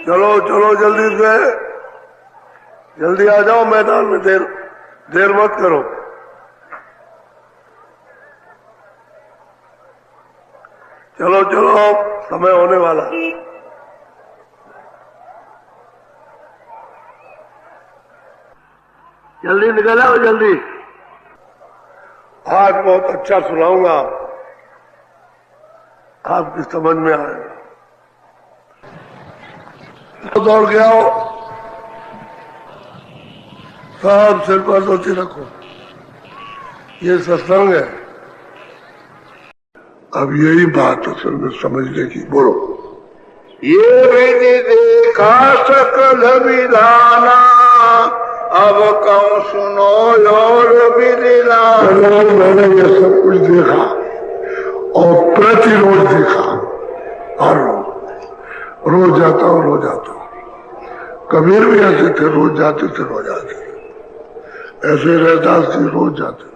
चलो चलो जल्दी से, जल्दी आ जाओ मैदान में, देर मत करो। चलो चलो समय होने वाला। जल्दी निकल आओ जल्दी। आज बहुत अच्छा सुनाऊंगा, आपकी समझ में आएगा। दौड़ के आओ, सब सिर पर धोती रखो, ये सत्संग है। अब यही बात असल में समझने की। बोलो। ये विधि देखा सकल विधाना, अब कहूँ सुनो और विधि मैंने ये सब कुछ देखा और प्रतिरोज देखा, हर रोज जाता हूँ, रोज आता हूँ। कबीर भी ऐसे थे, रोज जाते थे, रोज आते थे। ऐसे रहता थे, रोज जाते थे।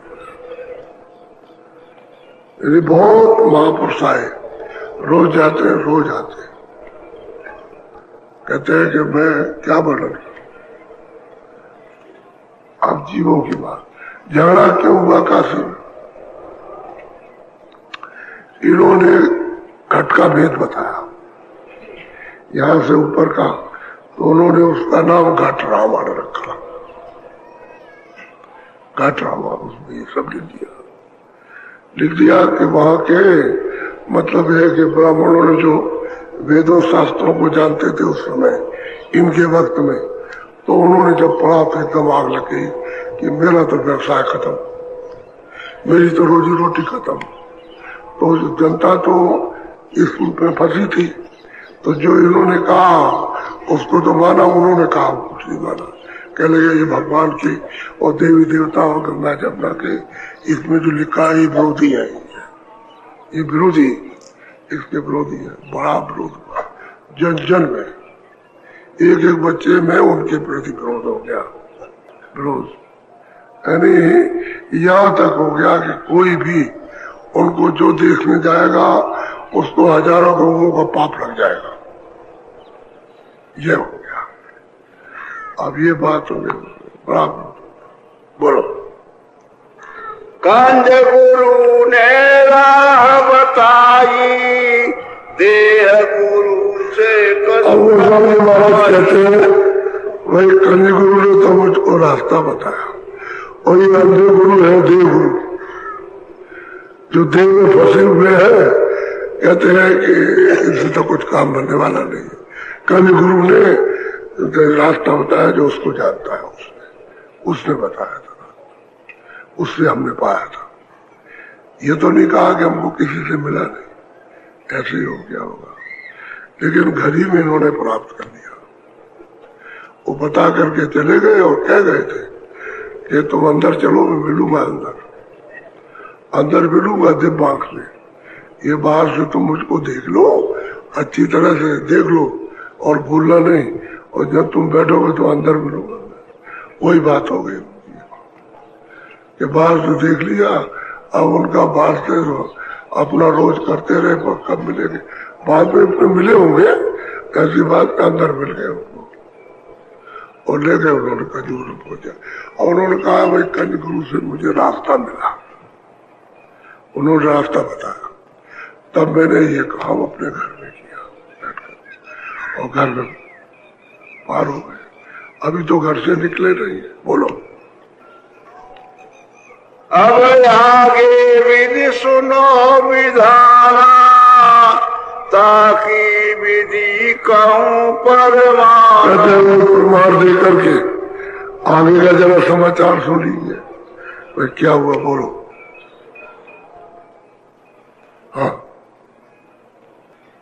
ये बहुत महापुरुष आए, रोज जाते हैं, रोज आते हैं। कहते हैं कि मैं क्या वर्णन, आप जीवों की बात। झगड़ा क्यों हुआ काशी में? इन्होंने घट का भेद बताया, यहां से ऊपर का, तो उन्होंने उसका नाम घट रावण रखा। घट रावण, उसमें ये सब लिख दिया कि वहां के मतलब है कि ब्राह्मणों ने जो वेदों शास्त्रों को जानते थे उस समय, इनके वक्त में, तो उन्होंने जब पढ़ा तो एकदम आग लगी कि मेरा तो व्यवसाय खत्म, मेरी तो रोजी रोटी खत्म। तो जनता तो इसमें फंसी थी, तो जो इन्होंने कहा उसको तो माना, उन्होंने कहा कुछ नहीं माना। कह लगे ये भगवान की और देवी देवताओं गंगा जमुना के, इसमें जो लिखा है ये विरोधी है, ये विरोधी, इसके विरोधी है। बड़ा विरोध हुआ जन जन में, एक एक बच्चे में उनके प्रति विरोध हो गया। विरोध यानी यहाँ तक हो गया कि कोई भी उनको जो देखने जाएगा उसको हजारों लोगों का पाप लग जाएगा। ये हो गया। अब ये बात हो गई, बड़ा बोलो। कंज गुरु ने राह बताई, देह गुरु से महाराज कहते हैं वही कंज गुरु ने तो मुझको रास्ता बताया, और ये अंधे गुरु है देव गुरु, जो देव में फंसे हुए हैं। कहते हैं कि इनसे तो कुछ काम बनने वाला नहीं है। कंज गुरु ने रास्ता बताया, जो उसको जानता है उसने बताया था, उससे हमने पाया था। ये तो नहीं कहा कि हमको किसी से मिला नहीं, ऐसे ही हो गया होगा, लेकिन घर ही में इन्होंने प्राप्त कर लिया। वो बता करके चले गए और कह गए थे कि तुम अंदर चलो, मैं मिलूंगा अंदर मिलूंगा दिव्य आंख में। ये बाहर से तुम मुझको देख लो, अच्छी तरह से देख लो और भूलना नहीं, और जब तुम बैठोगे तो अंदर मिलूंगा। वही बात हो गई कि बाहर से देख लिया, अब उनका बाहर से अपना रोज करते रहे, पर कब मिलेंगे, बाद में मिले होंगे, ऐसी बात अंदर मिल गए उनको और ले गए। उन्होंने खजूर पहुंचा और उन्होंने कहा भाई कंज गुरु से मुझे रास्ता मिला, उन्होंने रास्ता बताया। तब मैंने ये काम अपने घर में किया और घर में पार हो गए। अभी तो घर से निकले नहीं है। बोलो। अब आगे विधि सुनो विधाना, ताकि विधि कहूँ परमार दे करके आगे का जरा समाचार सुन लीजिए। भाई क्या हुआ, बोलो। हाँ,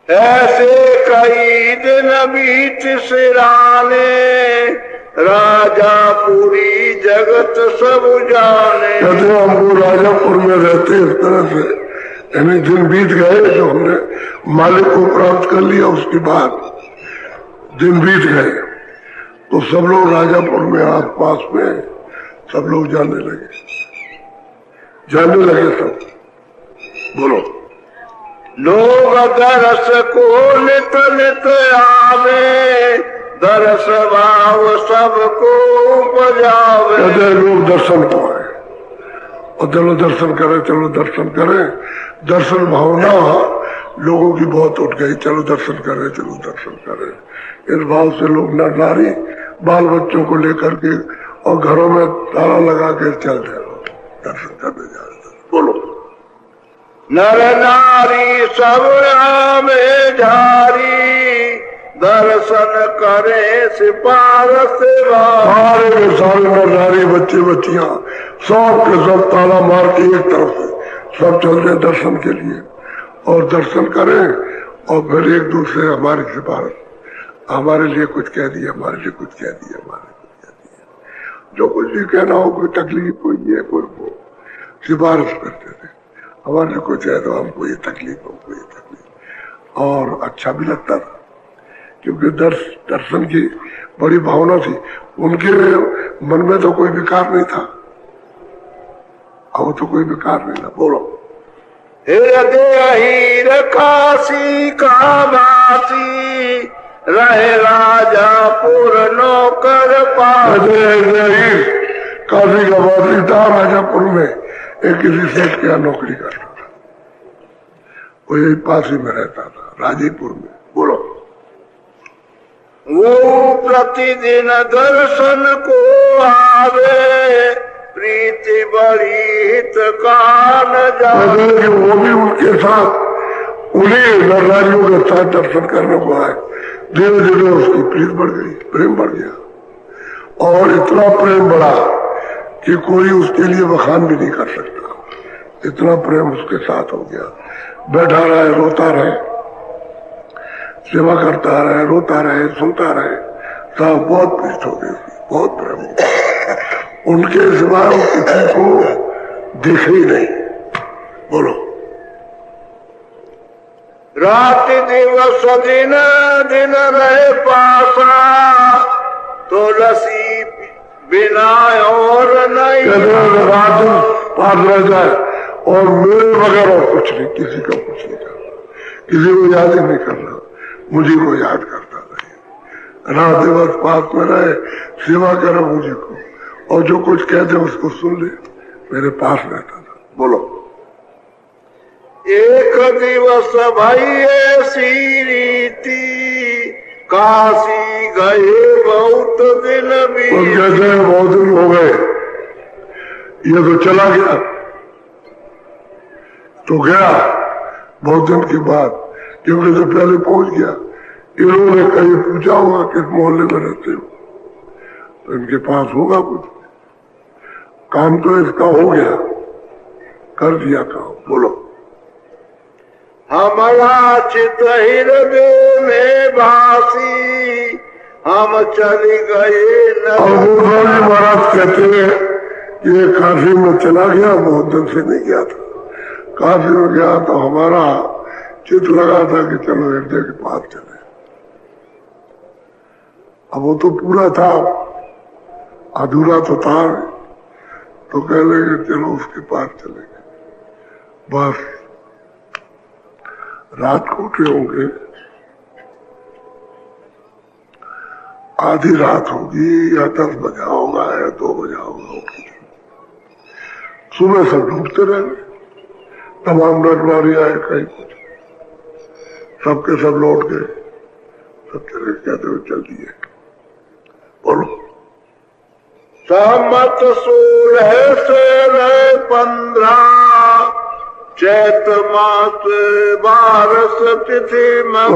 ऐसे कई दिन बीत सिराने, राजापुरी जगत सब जाने। हमको राजापुर में रहते इस तरह से, यानी दिन बीत गए, जो हमने मालिक को प्राप्त कर लिया उसके बाद दिन बीत गए, तो सब लोग राजापुर में आस पास में सब लोग जाने लगे सब। बोलो। लोग दरस को नित नित आवे, दरस भाव सबको उपजावे। कहते लोग दर्शन को आए और चलो दर्शन करें, चलो दर्शन करें। दर्शन भावना लोगों की बहुत उठ गई, चलो दर्शन करें, चलो दर्शन करें। इस भाव से लोग नर नारी बाल बच्चों को लेकर के और घरों में ताला लगा के चलते लोग दर्शन करने जा रहे। बोलो नर नारी सब में झारी, दर्शन करे सिपारस सारे के सारे नर नारी बच्चे बच्चियां सब के सब ताला मार के एक तरफ से सब चलते दर्शन के लिए और दर्शन करें और फिर एक दूसरे हमारी सिफारिश, हमारे लिए कुछ कह दिया, हमारे लिए कुछ कह दिया, हमारे कुछ कह दिया। जो कुछ भी कहना हो, कोई तकलीफ, कोई ये, कोई वो, सिफारिश करते थे। हमारे लिए कुछ है तो हमको ये तकलीफ, हमको ये तकलीफ, और अच्छा भी लगता था क्योंकि दर्शन की बड़ी भावना थी। उनके मन में तो कोई विकार नहीं था, अब तो कोई विकार नहीं था। बोलो हृदय काशी का वासी, रहे राजापुर नौकर पास। काशी का वासी था, राजापुर में एक किसी सेठ के यहाँ नौकरी करता था, वो यही पास ही में रहता था, राजीपुर में। बोलो वो प्रतिदिन दर्शन को आवे, प्रीति बड़ी हित का न जावे। वो भी उनके साथ, उन्हीं नरनारियों के साथ दर्शन करने को आए। धीरे धीरे उसकी प्रीत बढ़ गई, प्रेम बढ़ गया, और इतना प्रेम बढ़ा कि कोई उसके लिए बखान भी नहीं कर सकता। इतना प्रेम उसके साथ हो गया, बैठा रहे, रोता रहे, सेवा करता रहे, रोता रहे, सुनता रहे, सब बहुत प्रीत हो गई, बहुत प्रेम हो गया। उनके सिवाय वो किसी को देखे ही नहीं। बोलो रात दिवस दिन दिन रहे पासा, तो लसी बिना और नहीं। रात पास रह जाए और मेरे बगैर और कुछ नहीं, किसी का कुछ नहीं करना, किसी को याद ही नहीं करना, मुझे को याद करता रहे। रात दिवस पास में रहे, सेवा करे मुझे को, और जो कुछ कहते उसको सुन ले, मेरे पास रहता था। बोलो एक दिवस भाई ऐसी रीति, काशी गए बहुत दिन भी। कहते हैं बहुत दिन हो गए, ये तो चला गया, तो गया बहुत दिन के बाद, क्योंकि तो पहले पहुंच गया। इन्होंने कहीं पूछा होगा किस मोहल्ले में रहते हो, तो इनके पास होगा कुछ, काम तो इसका हो गया, कर दिया काम। बोलो हमारा चित हृदय में भासी, हम चली गए। महाराज कहते हैं कि ये काशी में चला गया, बहुत दिन से नहीं गया था, काशी में गया तो हमारा चित लगा था कि चलो हृदय के पास चले। अब वो तो पूरा था, अधूरा तो था, तो कह लेंगे चलो उसके पास चलेंगे। बस रात को उठे होंगे, आधी रात होगी या 10 बजा होगा या 2 बजा होगा। सुबह सब ढूंढते रहे, तमाम नरनारी आए, कहीं कुछ, सबके सब लौट गए, सब चले, कहते हुए चल दिए। बोलो सम्मत 16 से 15, चैत मास 12 तिथि में।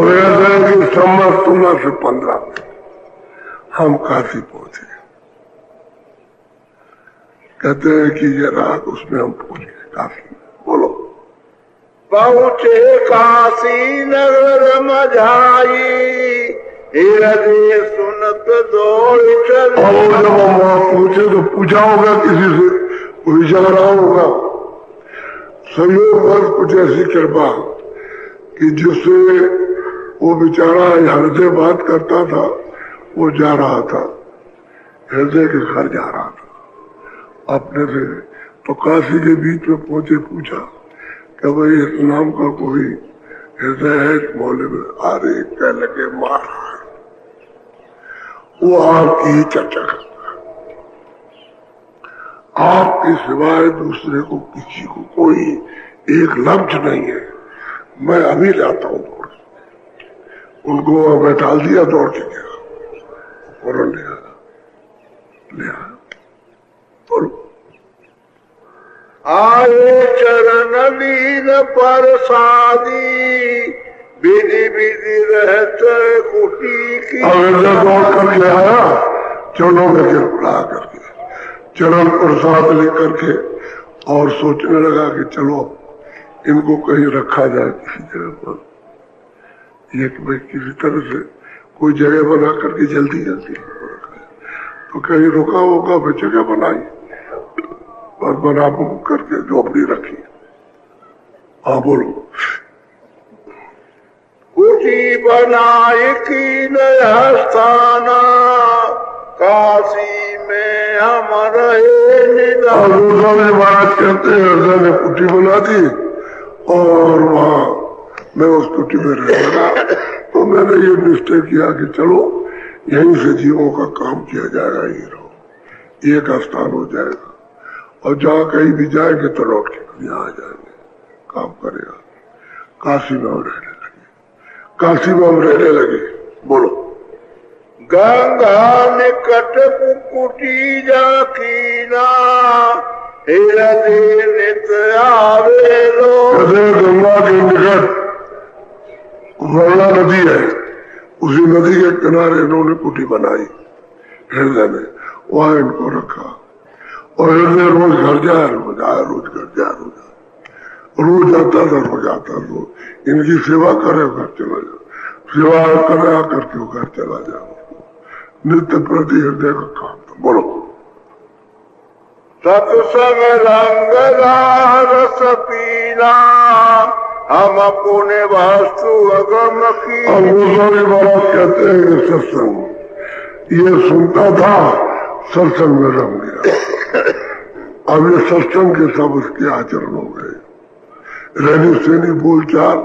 सम्मत 16 से 15 में हम काशी पहुंचे। कहते हैं कि ये रात उसमें हम पहुंच गए काशी में। बोलो पहुंचे काशी नगर मझाई, हृदय सुनत दौड़ चल। और जब हम वहां पहुंचे तो पूछा होगा किसी से, कोई झगड़ा होगा, संयोग कुछ ऐसी कृपा कि जिससे वो बेचारा हृदय बात करता था, वो जा रहा था, हृदय के घर जा रहा था अपने से, तो काशी के बीच में पहुंचे, पूछा कि भाई इस नाम का कोई हृदय मोहल्ले में अरे कह लगे महाराज वो आपकी ही चर्चा करता है, आपके सिवाय दूसरे को किसी को कोई एक लफ्ज नहीं है। मैं अभी लाता हूँ दौड़, उनको बैठा दिया, दौड़ के गया और ले आया। बोलो आए चरण लीन परसादी, विधि विधि रहते कुटी की। दौड़ करके आया, चरणों में गिर पड़ा करके चरण प्रसाद लेकर के और सोचने लगा कि चलो इनको कहीं रखा जाए किसी जगह पर, ये कि भाई किसी तरह से कोई जगह बना करके जल्दी जल्दी तो कहीं रुका होगा, फिर जगह बनाई और बना करके झोपड़ी रखी। हाँ बोलो। कुटी बनाए की नया स्थाना, काशी में हम रहे निदान। महाराज कहते हैं हृदय ने कुटी बना दी और वहाँ मैं उस कुटी में रह लगा। तो मैंने ये निश्चय किया कि चलो यहीं से जीवों का काम किया जाएगा, ये रहो, एक स्थान हो जाएगा और जहाँ कहीं भी जाएंगे तो लौट के यहाँ आ जाएंगे, काम करेगा। काशी में हम रहने लगे, काशी में हम रहने लगे। बोलो। गंगा निकट कुटी जाकीना, हृदय नित आवे लो। गंगा के निकट वर्णा नदी है, उसी नदी के किनारे इन्होंने कुटी बनाई हृदय में, वहां इनको रखा और हृदय रोज घर जाए, रोज आया, रोज घर जाए, रोज आता था, रोज आता था। इनकी सेवा करे घर चला जाओ, सेवा करे करके घर चला जाओ, नित्य प्रति हृदय का काम था। बोलो। सत्संग रंग रस पीना, हम पुण्य वास्तु अगम की। महाराज कहते हैं कि सत्संग ये सुनता था, सत्संग में रम गया। अब ये सत्संग के सब उसके आचरण हो गए, रहनी सहनी बोलचाल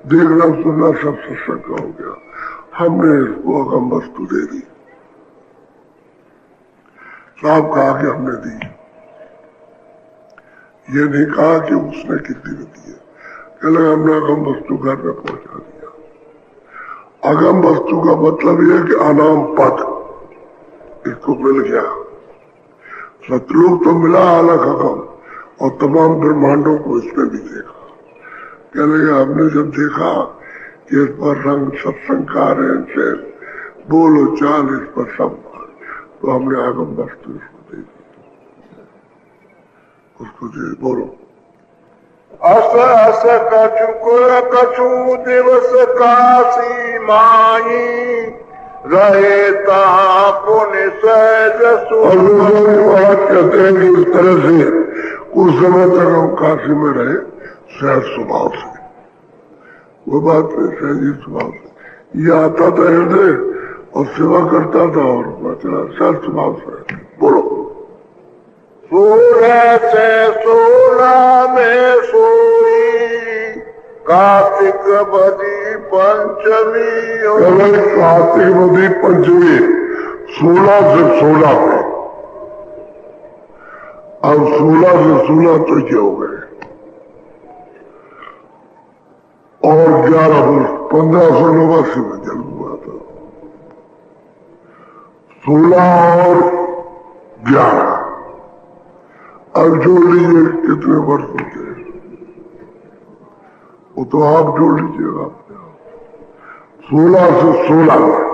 देखना सुनना सब सत्संग का हो गया। हमने इसको अगम वस्तु दे दी, साहब कहा कि हमने दी, ये नहीं कहा कि उसने कितनी दी है। कहले हमने अगम वस्तु घर में पहुंचा दिया। अगम वस्तु का मतलब यह कि अनाम पद इसको मिल गया। सतलोक तो मिला अलग अगम, और तमाम ब्रह्मांडों को इसमें भी देखा। कहले हमने जब देखा कि इस पर रंग सत्संग का रहन सहन बोलो चाल इस पर सब, तो हमने आगम वस्तु इसको दे दी, उसको दे। बोलो। अस अस कछु दिवस काशी माई, रहे ता पुण्य सहज सुख। महाराज कहते हैं कि इस तरह से कुछ समय तक हम काशी में रहे, सहज स्वभाव से। वो बात है सहजी स्वभाव से, ये आता था हृदय और सेवा करता था और चला सहज स्वभाव से। बोलो। सूर्य से सोना में सोई, कार्तिक बदी पंचमी। कार्तिक बदी पंचमी 16 से 16 में, अब 16 से 16 तो ये हो गए और 11 वर्ष 1589 में जन्म हुआ था। 16 और 11 अब जोड़ लीजिए कितने वर्ष होते हैं, वो तो आप जोड़ लीजिएगा अपने आप। 16 से 16 में।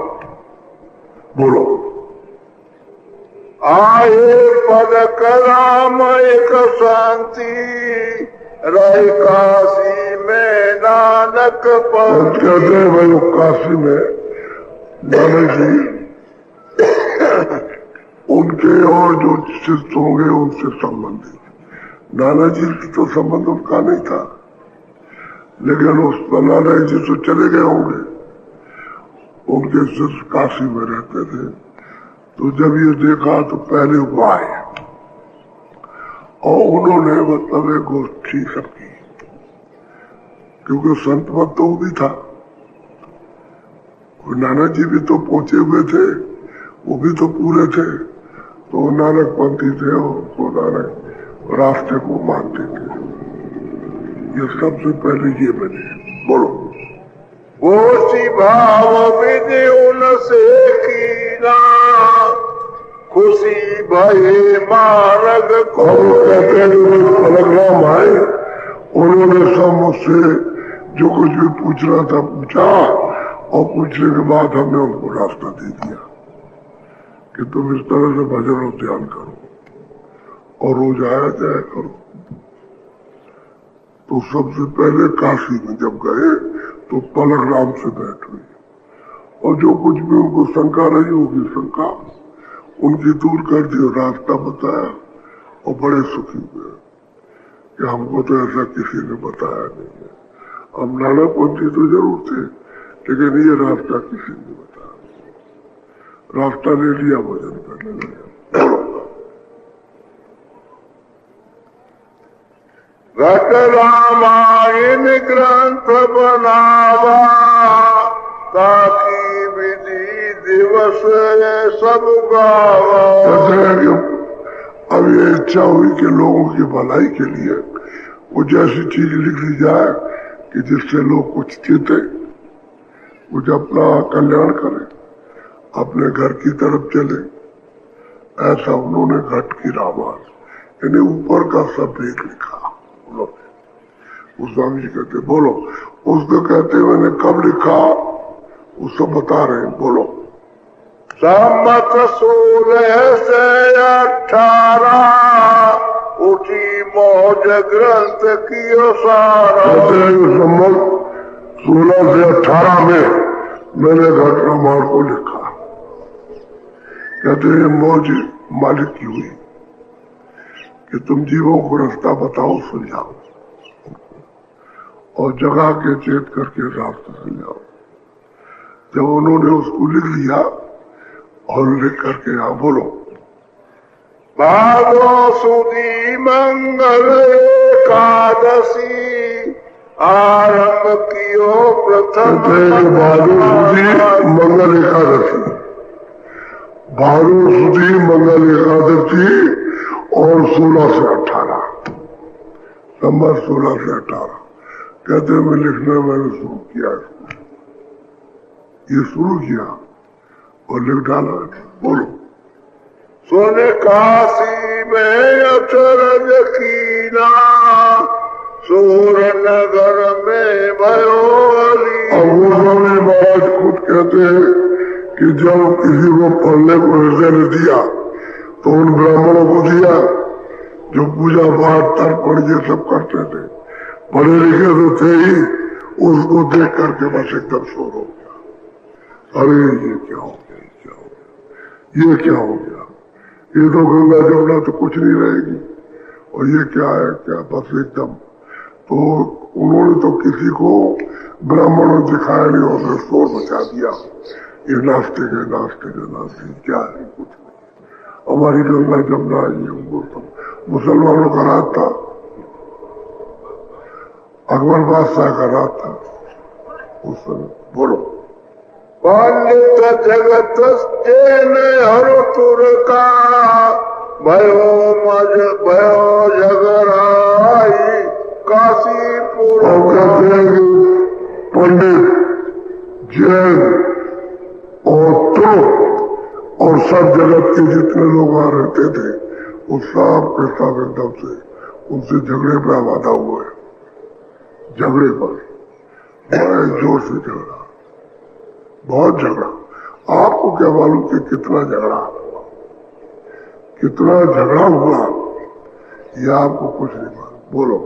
बोलो। आए पद कराम एक शांति, रही काशी में नानक पद। कहते हैं भाई काशी में नानक जी उनके और जो शिष्य होंगे उनसे संबंधित, नाना जी की तो संबंध उनका नहीं था, लेकिन उस नाना जी तो चले गए होंगे, उनके शिष्य काशी में रहते थे। तो जब ये देखा तो पहले वो आए और उन्होंने मतलब एक गोष्ठी सब की, क्योंकि संत मत तो वो भी था, नानक जी भी तो पहुंचे हुए थे, वो भी तो पूरे थे, तो नानक पंथी थे और वो नानक रास्ते को मानते थे। ये सबसे पहले ये बने। बोलो। गोसी भाव विधि उनसे कीना, खुशी भये मार्ग को। कहते हैं पलकराम आए, उन्होंने सब मुझसे जो कुछ भी पूछना था पूछा, और पूछने के बाद हमने उनको रास्ता दे दिया कि तुम इस तरह से भजन और ध्यान करो और रोज आया जाया करो। तो सबसे पहले काशी में जब गए तो पलकराम से बैठ हुई, और जो कुछ भी उनको शंका रही होगी शंका उनकी दूर कर दी, रास्ता बताया और बड़े सुखी हुए कि हमको तो ऐसा किसी ने बताया नहीं है। हम नानक पंथी तो जरूर थे, लेकिन ये रास्ता किसी ने बताया, रास्ता ले लिया, भजन करने लगे। घट रामायण ग्रंथ बनावा, ताकि विधि दिवस सब गावा। अब ये इच्छा हुई कि लोगों की भलाई के लिए कुछ ऐसी चीज लिख ली जाए कि जिससे लोग कुछ जीते, कुछ अपना कल्याण करें, अपने घर की तरफ चले। ऐसा उन्होंने घट की रामायण यानी ऊपर का सब एक लिखा। उस स्वामी जी कहते बोलो, उसको कहते मैंने कब लिखा उसको बता रहे हैं। बोलो। सम्मत 16 से 18 उठी मौज ग्रंथ की सारा। सम्मत 16 से 18 में मैंने घट रामायण को लिखा। कहते हैं मौज मालिक की हुई कि तुम जीवों को रास्ता बताओ, सुलझाओ और जगा के चेत करके रास्ते से जाओ। जब उन्होंने उसको लिख लिया और लिख करके यहाँ बोलो। भागो सुधी मंगल एकादशी, आरंभ कियो प्रथम। भादो सुधी मंगल एकादशी, भादो सुधी मंगल एकादशी और 16 से 18 संवत 16 से 18 कहते मैं लिखना मैंने शुरू किया, ये शुरू किया और लिख डाला। बोलो। सुन काशी में अचरज कीना, सूर नगर में भयो अली। अब वो स्वामी महाराज खुद कहते हैं कि जब किसी को पढ़ने को हृदय ने दिया तो उन ब्राह्मणों को दिया जो पूजा पाठ तर्पण ये सब करते थे, पढ़े लिखे तो थे ही, उसको देख करके बस एकदम शोर हो गया। अरे ये क्या हो गया, क्या हो गया, ये क्या हो गया, ये तो गंगा जमुना तो कुछ नहीं रहेगी, और ये क्या है क्या, बस एकदम। तो उन्होंने तो किसी को ब्राह्मणों दिखाया नहीं, उन्होंने शोर मचा दिया, ये नास्तिक है, नास्तिक है, नास्तिक क्या है, कुछ नहीं। हमारी गंगा जमुना ये वो तो मुसलमानों का राज था, अकबर बादशाह का राज था उस समय। बोलो। पंडित जगत जैन हर तुर का, भयो मज भयो जगराई काशीपुर। पंडित जैन और तुर्क और सब जगत के जितने लोग वहां रहते थे वो सब के सब एकदम से उनसे झगड़े पे आवादा हुए, झगड़े पर बड़े जोर से झगड़ा, बहुत झगड़ा। आपको क्या मालूम कि कितना झगड़ा, कितना झगड़ा हुआ, ये आपको कुछ नहीं मालूम। बोलो।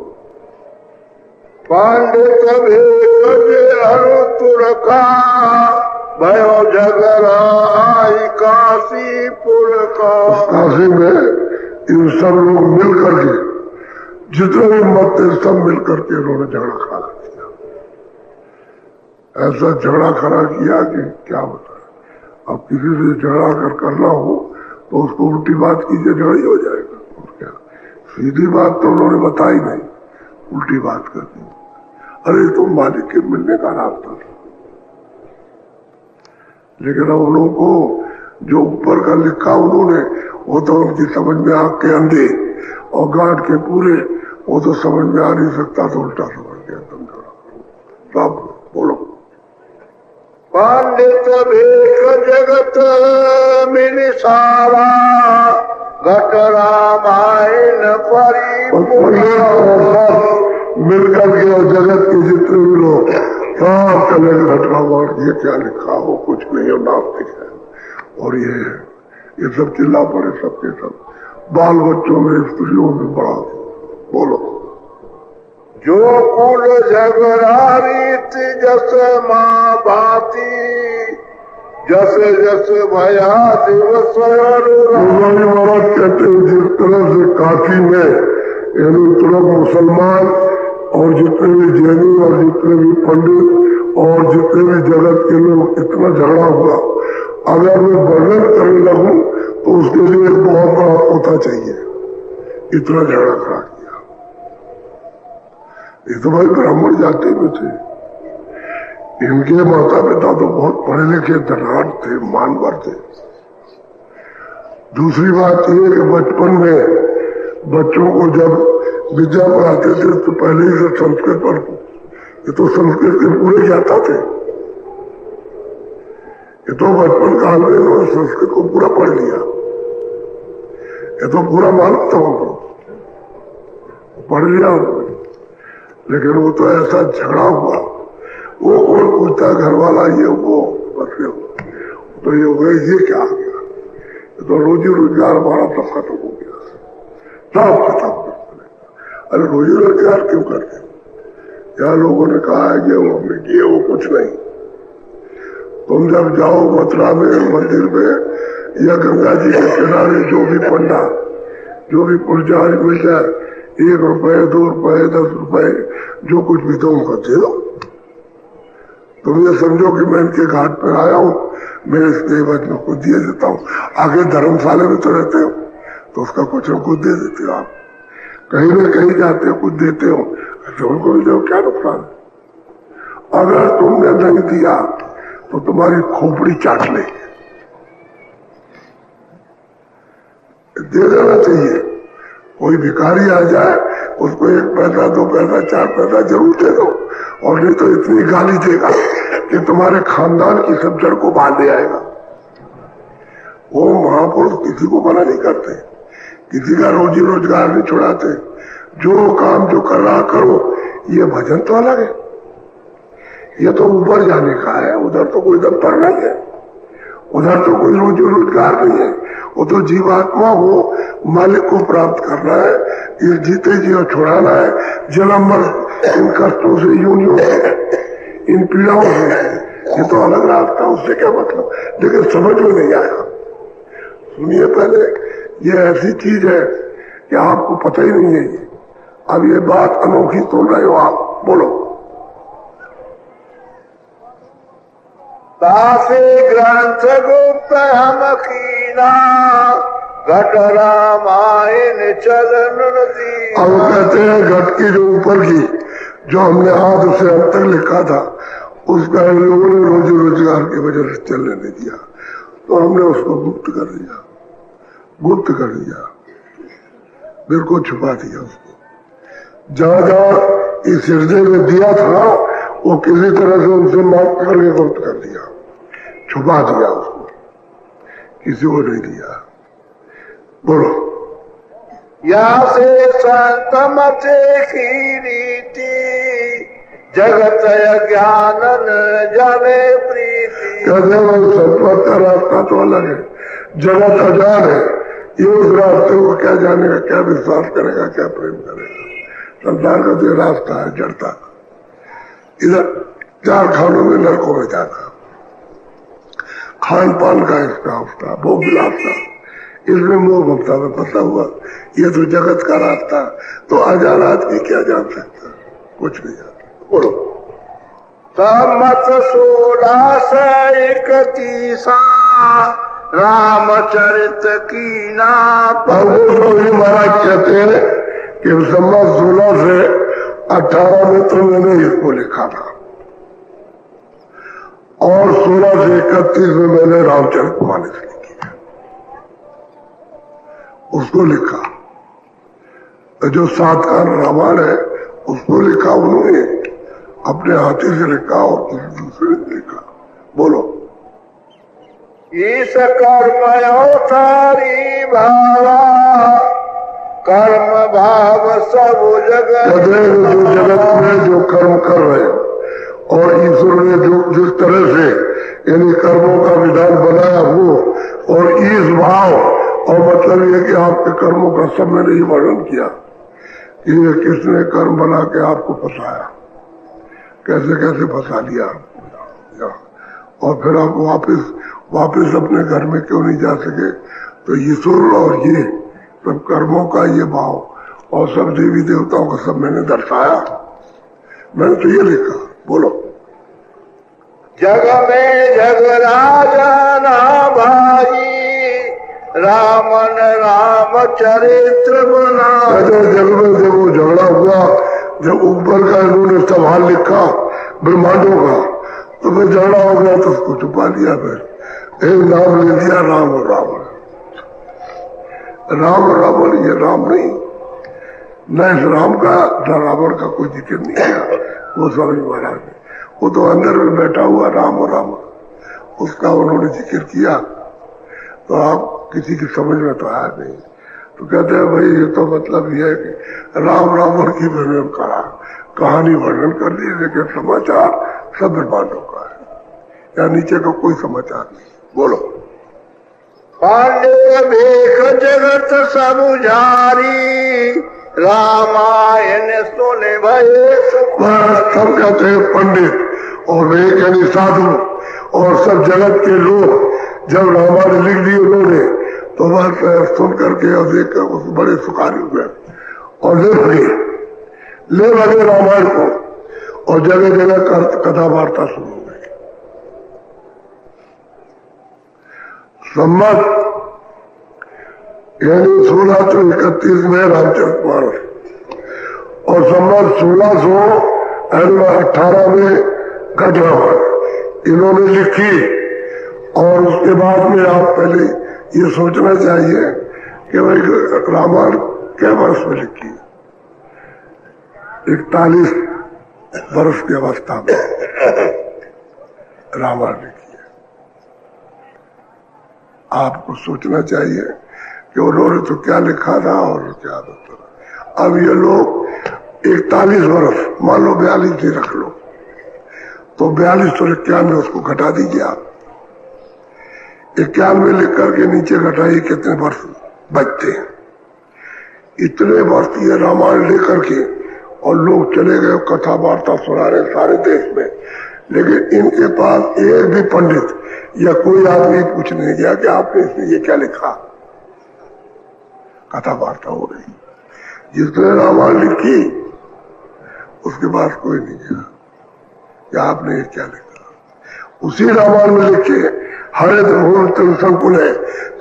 पंडित तुर का, भयो झगराई काशीपुर का। काशी में इन सब लोग मिल करके जितने भी मत थे सब मिल करके इन्होंने झगड़ा खड़ा किया, ऐसा झगड़ा खड़ा किया कि क्या बताए। अब किसी से झगड़ा करना हो तो उसको उल्टी बात कीजिए, झगड़ा ही हो जाएगा, और क्या। सीधी बात तो उन्होंने बताई नहीं, उल्टी बात कर दी। अरे तो मालिक के मिलने का रास्ता था। लेकिन अब उन लोगों को जो ऊपर का लिखा उन्होंने, वो तो उनकी समझ में आग के अंधे और गांठ के पूरे, वो तो समझ में आ नहीं सकता, तो उल्टा समझ गया तुम। सब बोलो। पंडित भेक जगत मिल सारा, घट रामायण मिलकर के और जगत के जितने भी लोग सब कले घटना और ये क्या लिखा हो, कुछ नहीं हो, नास्तिक है। और ये सब चिल्ला पड़े, सबके सब, बाल बच्चों में, स्त्रियों में बड़ा। बोलो। जो कुल झगड़ा रीत जस माँ भाती, जस जस भया दिवस महाराज कहते हैं जिस तरह से काशी में यानी तुरंत मुसलमान और जितने भी जैनी और जितने भी पंडित और जितने भी जगत के लोग इतना झगड़ा हुआ, अगर मैं वर्णन करने लगूं तो उसके लिए एक बहुत बड़ा होता चाहिए। इतना झगड़ा करा किया। ये तो भाई ब्राह्मण जाति में थे, इनके माता पिता तो बहुत पढ़े लिखे धनवान थे, मानवर थे। दूसरी बात ये कि बचपन में बच्चों को जब विद्या पढ़ाते थे तो पहले ही से संस्कृत पर, ये तो संस्कृत के पूरे जाता थे, ये तो बचपन काल में उन्होंने संस्कृत को पूरा पढ़ लिया, ये तो पूरा मालूम था उनको, पढ़ लिया उन्होंने। लेकिन वो तो ऐसा झगड़ा हुआ, वो कौन पूछता घर वाला ये वो, बस तो ये हो गया, ये क्या आ गया, ये तो रोजी रोजगार हमारा सब खत्म हो गया, सब खत्म हो गया। अरे रोजी रोजगार क्यों करते? यहाँ लोगों ने कहा है ये वो हमने किए, वो कुछ नहीं। तुम जब जाओ मथुरा में मंदिर में या गंगा जी के किनारे, जो भी पंडा, जो भी पुजारी मिल जाए, 1 रुपए 2 रुपए 10 रुपए जो कुछ भी तो उनको दे दो। तुम ये समझो कि मैं इनके घाट पर आया हूँ, मैं इसके बच्चों को दिए देता हूँ। आगे धर्मशाला में तो रहते हो तो उसका कुछ न कुछ दे देते हो, आप कहीं न कहीं जाते हो कुछ देते हो, तो उनको भी दो, क्या नुकसान है? अगर तुमने नहीं दिया तो तुम्हारी खोपड़ी चाट लेगी। दे देना चाहिए। कोई भिखारी आ जाए उसको 1 पैसा 2 पैसा 4 पैसा जरूर दे दो, और नहीं तो इतनी गाली देगा कि तुम्हारे खानदान की सब जड़ को बांध दे आएगा। वो महापुरुष किसी को मना नहीं करते, किसी का रोजी रोजगार नहीं छुड़ाते। जो काम जो कर रहा करो। ये भजन तो अलग है, ये तो ऊपर जाने का है, उधर तो कोई दफ्तर नहीं है, उधर तो कोई रोजी रोजगार नहीं है। वो तो जीवात्मा हो, मालिक को प्राप्त करना है, ये जीते जी छुड़ाना है, जन्म मर इन कष्टों से, यूनियों से, इन पीड़ाओं से। ये तो अलग रास्ता, उससे क्या मतलब, लेकिन समझ में नहीं आया। सुनिए पहले, ये ऐसी चीज है कि आपको पता ही नहीं है। ये अब ये बात अनोखी सुन रहे हो आप, बोलो। दासे ग्रंथ गुप्त हम कीना, घट रामायण चलन नदी। अब कहते हैं घट की जो ऊपर की, जो हमने हाथ से अब तक लिखा था, उसका लोगों ने रोजी रोजगार की वजह से चलने नहीं दिया, तो हमने उसको गुप्त कर दिया, गुप्त कर दिया, बिल्कुल छुपा दिया उसको। जहां जहां इस हृदय में दिया था वो किसी तरह से उनसे माफ करके गुप्त कर दिया, छुपा दिया उसको, किसी को नहीं दिया। बोलो। या से संत मते की रीति, जगत ज्ञानन जाने प्रीति। कहते भाई संत का रास्ता तो अलग है, जगत अजान है, ये उस रास्ते को क्या जानेगा, क्या विश्वास करेगा, क्या प्रेम करेगा। संसार का जो रास्ता है जड़ता, इधर 4 खानों में नरकों में जाना, खान पान का इसका उसका भोग विलास का, इसमें मोह भक्ता में फंसा हुआ। ये तो जगत का रास्ता, तो अजान आदमी क्या जान सकता, कुछ नहीं जानता। बोलो। सम्मत 1631 रामचरित की ना। महाराज कहते हैं कि सम्मत 16 से 18 में तो मैंने इसको लिखा था और 16 से 31 में मैंने रामचरितमानस लिखी है, उसको लिखा। जो 7 कांड रामायण है उसको लिखा उन्होंने, अपने हाथी से लिखा और किसी दूसरे ने लिखा। बोलो। ईश कर्म अवतारी भावा, कर्म भाव सब जगत। जो जगत में जो कर्म कर रहे हैं और ईश्वर ने जो जिस तरह से यानी कर्मों का विधान बनाया वो, और ईश भाव, और मतलब ये कि आपके कर्मों का सब मैंने ही वर्णन किया कि ये किसने कर्म बना के आपको फंसाया, कैसे कैसे फंसा लिया, और फिर आप वापस अपने घर में क्यों नहीं जा सके। तो ईश्वर और ये सब कर्मों का ये भाव और सब देवी देवताओं का सब मैंने दर्शाया, मैंने तो ये लिखा। बोलो। जग में जग राजा ना भाई, रामन राम चरित्र बना। जग में जब वो झगड़ा हुआ, जब ऊपर का इन्होंने सवाल लिखा ब्रह्मांडों का, तो फिर झगड़ा हो गया तो उसको छुपा लिया, फिर एक नाम ले दिया राम और रावण। राम और रावण, ये राम नहीं, न इस राम का न रावण का कोई जिक्र नहीं किया वो स्वामी महाराज ने। वो तो अंदर में बैठा हुआ राम और रावण, उसका उन्होंने जिक्र किया तो आप किसी की समझ में तो आया नहीं। तो कहते हैं भाई ये तो मतलब ये है कि राम रावण की वर्णन करा, कहानी वर्णन कर दी, लेकिन समाचार सब ब्रह्मांडों का है, या नीचे का कोई समाचार नहीं। बोलो। पांडे भेख जगत सब जारी, रामायण सुने भये। सब कहते हैं पंडित और भेख यानी साधु और सब जगत के लोग जब रामायण लिख दी उन्होंने तो बस सुन करके और देख कर उस बड़े सुखारी हुए और ले लगे रामायण को, और जगह जगह कथा वार्ता शुरू हो गई। संमत यानी 1631 में रामचरितमानस, और संमत 1618 में घटरामायण इन्होंने लिखी। और उसके बाद में आप पहले ये सोचना चाहिए कि भाई रामायण क्या वर्ष में लिखी, 41 वर्ष की अवस्था में रामायण लिखी है। आपको सोचना चाहिए कि उन्होंने तो क्या लिखा था और क्या था। अब ये लोग 41 वर्ष, मान लो 42 ही रख लो, तो 42 तो 91 उसको घटा दीजिए आप, 91 लिख करके नीचे घटाइए कितने वर्ष बचते हैं। इतने वर्ष ये रामायण लेकर के और लोग चले गए कथा वार्ता सुना रहे सारे देश में, लेकिन इनके पास एक भी पंडित या कोई आदमी पूछने नहीं गया कि आपने इसमें ये क्या लिखा। कथा वार्ता हो रही, जिसने रामायण लिखी उसके पास कोई नहीं गया कि आपने ये क्या लिखा। उसी रामायण में लिखे हरित भूल तुम संकुल है,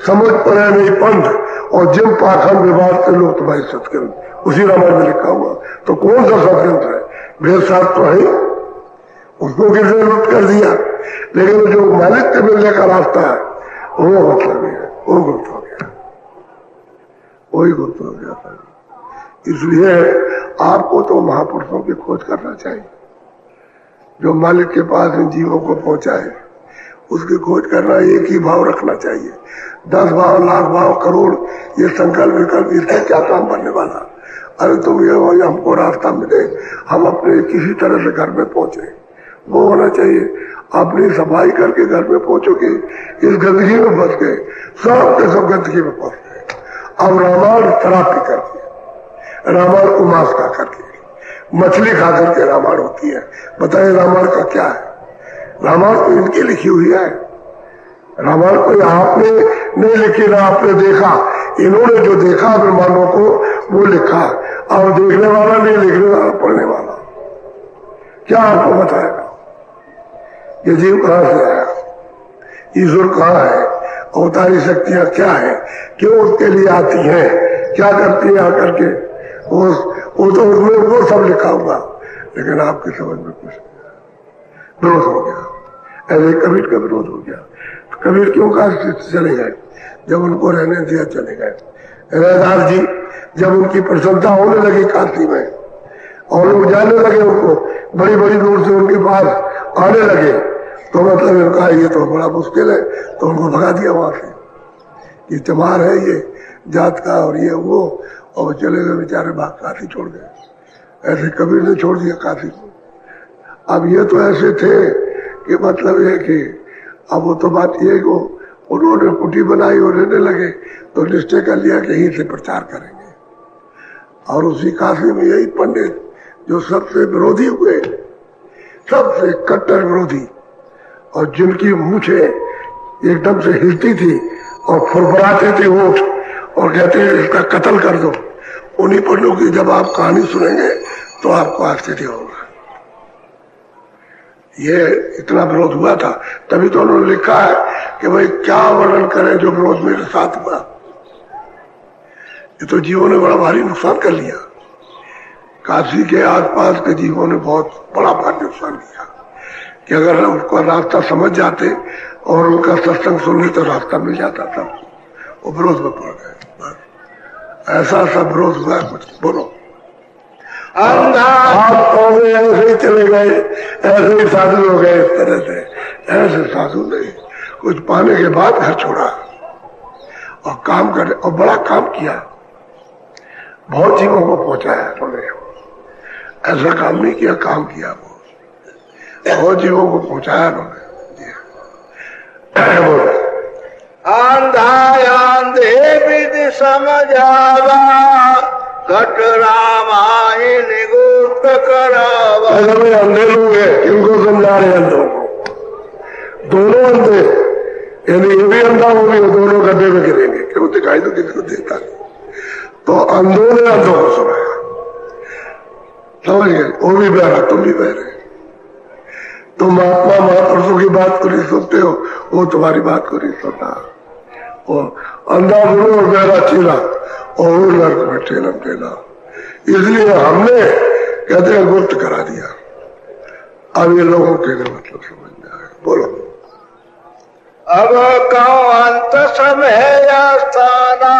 समझ पड़े नहीं पंथ, और जिम पाखंड विवाद से लोग तुम्हारी सत्कर्म, उसी रामायण में लिखा हुआ। तो कौन सा सत्कर्म है? भेद साथ तो है, उसको किसने लुट कर दिया, लेकिन जो मालिक के मिलने का रास्ता है वो मतलब है, वो गुप्त हो गया, वही गुप्त हो गया। इसलिए आपको तो महापुरुषों की खोज करना चाहिए, जो मालिक के पास इन जीवों को पहुंचाए, उसकी खोज करना, एक ही भाव रखना चाहिए। 10 भाव, लाख भाव, करोड़, ये संकल्प विकल्प, इससे क्या काम बनने वाला। अरे तुम ये हो, हमको रास्ता मिले, हम अपने किसी तरह से घर में पहुंचे, वो होना चाहिए। अपनी सफाई करके घर में पहुंचोगे, इस गंदगी में फंस गए, सब के सब गंदगी में फंस गए। अब रामायण थेरापी करके, रामायण को मांस खा करके, मछली खा करके रामायण होती है। बताइए रामायण का क्या है? रामायण तो इनकी लिखी हुई है, रामायण कोई आपने नहीं लिखी ना आपने देखा, इन्होंने जो देखा ब्रह्मांडों को वो लिखा। अब देखने वाला नहीं, लिखने वाला, पढ़ने वाला क्या आपको बताएगा ये जीव कहां से आया, ईश्वर कहाँ है, अवतारी शक्तियां क्या है, क्यों उसके लिए आती हैं, क्या करती है आकर के, वो तो उसमें वो सब लिखा हुआ, लेकिन आपकी समझ में कुछ नहीं, विरोध हो गया। ऐसे कबीर का विरोध हो गया। कबीर क्यों काशी चले गए? जब उनको रहने दिया चले गए। रैदास जी जब उनकी प्रसन्नता होने लगी काशी में और लोग जाने लगे, उनको बड़ी बड़ी दूर से उनके पास आने लगे, तो मतलब इनका ये तो बड़ा मुश्किल है, तो उनको भगा दिया वहां से। ये चमार है ये जात का और ये वो, और चले गए बेचारे, भाग काशी छोड़ गए। ऐसे कबीर ने छोड़ दिया काशी को। अब ये तो ऐसे थे कि मतलब ये कि अब वो तो बात ये को उन्होंने कुटी बनाई और रहने लगे, तो निश्चय कर लिया कि यहीं से प्रचार करेंगे। और उसी काशी में यही पंडित जो सबसे विरोधी हुए, सबसे कट्टर विरोधी, और जिनकी मूछें एकदम से हिलती थी और फुरफुराते थे होठ और कहते हैं इसका कत्ल कर दो, उन्हीं पंडितों की जब आप कहानी सुनेंगे तो आपको आश्चर्य होगा। ये इतना विरोध हुआ था, तभी तो उन्होंने लिखा है कि भाई क्या वर्णन करें जो विरोध मेरे साथ हुआ। ये तो जीवों ने बड़ा भारी नुकसान कर लिया। काशी के आसपास के जीवों ने बहुत बड़ा भारी नुकसान किया कि अगर उसका रास्ता समझ जाते और उनका सत्संग सुनने तो रास्ता मिल जाता था, वो विरोध में पड़ गए। ऐसा सब विरोध हुआ कुछ। बोलो आप ऐसे ही चले गए, ऐसे ही साधु हो गए, इस तरह से। ऐसे साधु नहीं, कुछ पाने के बाद घर छोड़ा और काम करे, और बड़ा काम किया, बहुत जीवों को पहुंचाया उन्होंने। ऐसा काम नहीं किया, काम किया, बहुत जीवों को पहुंचाया उन्होंने। अंधे विधि समझावा, घट रामायण गुप्त करावा। अंधे लोग हैं, किनको समझा रहे अंधों को? दोनों अंधे, यानी ये भी अंधा हो भी, दोनों गड्ढे में गिरेंगे, क्यों दिखाई तो किसी को देता नहीं। तो अंधों ने अंधों को सुनाया, समझ गए? वो भी बहरा, तुम भी बहरे। तुम महात्मा महापुरुषों की बात को नहीं सुनते हो, वो तुम्हारी बात को नहीं सुनता। वो अंधा गुरु और बहरा चीला और वो नर्क में ठेलम ठेला। इसलिए हमने कहते हैं गुप्त करा दिया। अब ये लोगों के लिए मतलब समझ में आया। बोलो अब कौ अंत समय स्थाना,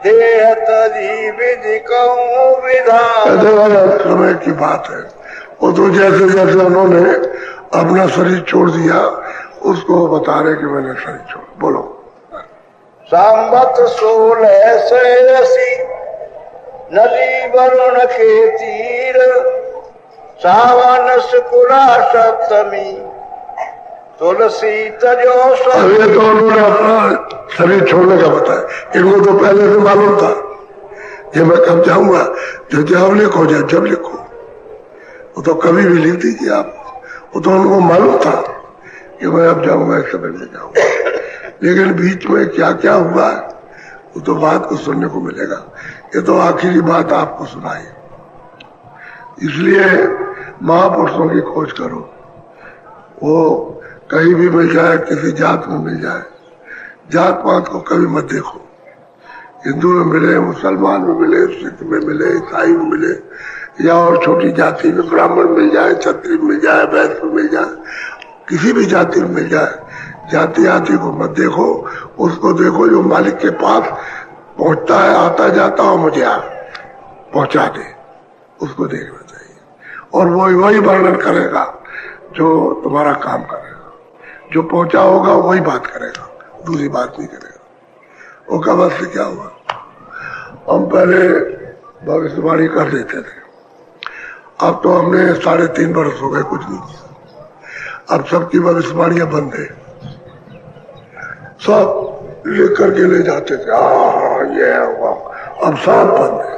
देह तजी विधि कहूं विधान। समय की बात है। वो तो जैसे जैसे उन्होंने अपना शरीर छोड़ दिया, उसको बता रहे कि मैंने शरीर छोड़। बोलो संवत 1680 नदी वरुण के तीर, सावन शुक्ला सप्तमी, तुलसी तजो। ये तो उन्होंने अपना शरीर छोड़ने का बताया। इनको तो पहले से मालूम था कि मैं कब जाऊंगा, जो जब लिखो जब लिखो, वो तो कभी भी लिख दीजिए आप। वो तो उनको मालूम था कि मैं अब जाऊंगा, इस समय में जाऊंगा। लेकिन बीच में क्या क्या हुआ वो तो बात को सुनने को मिलेगा। ये तो आखिरी बात आपको सुनाई। इसलिए महापुरुषों की खोज करो, वो कहीं भी मिल जाए, किसी जात में मिल जाए। जात पात को कभी मत देखो। हिंदू में मिले, मुसलमान में मिले, सिख में मिले, ईसाई में मिले, या और छोटी जाति में ब्राह्मण मिल जाए, क्षत्रिय मिल जाए, वैश्य में मिल जाए, किसी भी जाति में मिल जाए, जाति आति को मत देखो। उसको देखो जो मालिक के पास पहुंचता है, आता जाता और मुझे पहुंचा दे, उसको देखना चाहिए। और वही वर्णन करेगा जो तुम्हारा काम करेगा। जो पहुंचा होगा वही बात करेगा, दूसरी बात नहीं करेगा। वो कब से क्या हुआ, हम पहले भविष्यवाणी कर देते थे, अब तो हमने 3.5 वर्ष हो गए कुछ नहीं किया। अब सबकी भविष्यवाणियां बंद है, सब लिख करके ले जाते थे, ये हुआ। अब सब बंद है,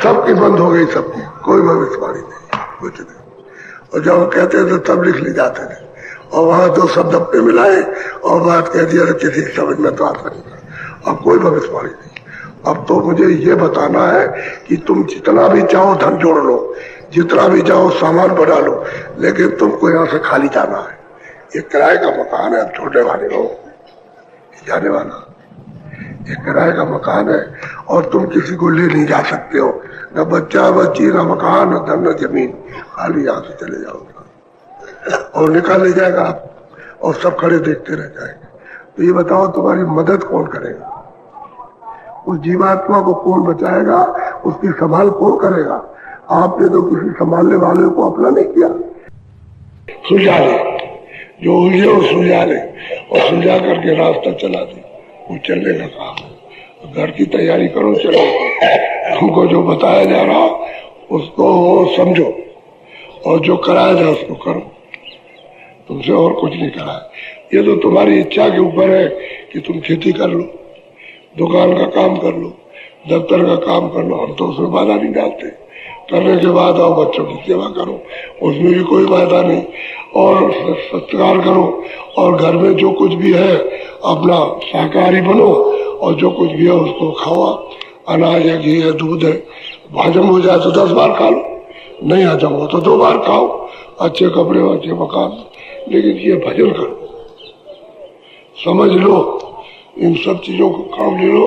सबकी बंद हो गई, सबकी कोई भविष्यवाणी नहीं, कुछ नहीं। और जब कहते थे तब लिख ले जाते थे, और वहां तो शब्द अपने मिलाए और बात कह दिया, किसी समझ में तो आता नहीं। अब कोई भविष्यवाणी नहीं। अब तो मुझे ये बताना है कि तुम जितना भी चाहो धन जोड़ लो, जितना भी चाहो सामान बढ़ा लो, लेकिन तुमको यहाँ से खाली जाना है। ये किराए का मकान है, अब छोड़ने वाले हो, जाने वाला। ये किराए का मकान है और तुम किसी को ले नहीं जा सकते हो, न बच्चा बच्ची, न मकान, न धन, न जमीन, खाली यहाँ से चले जाओ और निकाले जाएगा आप, और सब खड़े देखते रह जाएंगे। तो ये बताओ तुम्हारी मदद कौन करेगा? उस जीवात्मा को कौन बचाएगा? उसकी संभाल कौन करेगा? आपने तो किसी संभालने वाले को अपना नहीं किया। सुलझा ले, जो उलझे वो सुलझा ले, और सुलझा करके रास्ता चला दे, वो चलने का काम है। घर की तैयारी करो, चलो, हमको जो बताया जा रहा उसको समझो, और जो कराया जाए उसको करो, तुमसे और कुछ नहीं कराया। ये तो तुम्हारी इच्छा के ऊपर है कि तुम खेती कर लो, दुकान का काम कर लो, दफ्तर का काम कर लो, हम तो उसमें बाधा नहीं डालते। करने के बाद आओ बच्चों की सेवा करो, उसमें भी कोई बाधा नहीं, और सत्कार करो, और घर में जो कुछ भी है अपना शाकाहारी बनो, और जो कुछ भी है उसको खाओ। अनाज है, घी है, दूध है, हजम हो जाए तो 10 बार खा लो, नहीं हजम हो तो 2 बार खाओ। अच्छे कपड़े, अच्छे मकान, लेकिन ये भजन करो, समझ लो, इन सब चीजों को काम ले लो,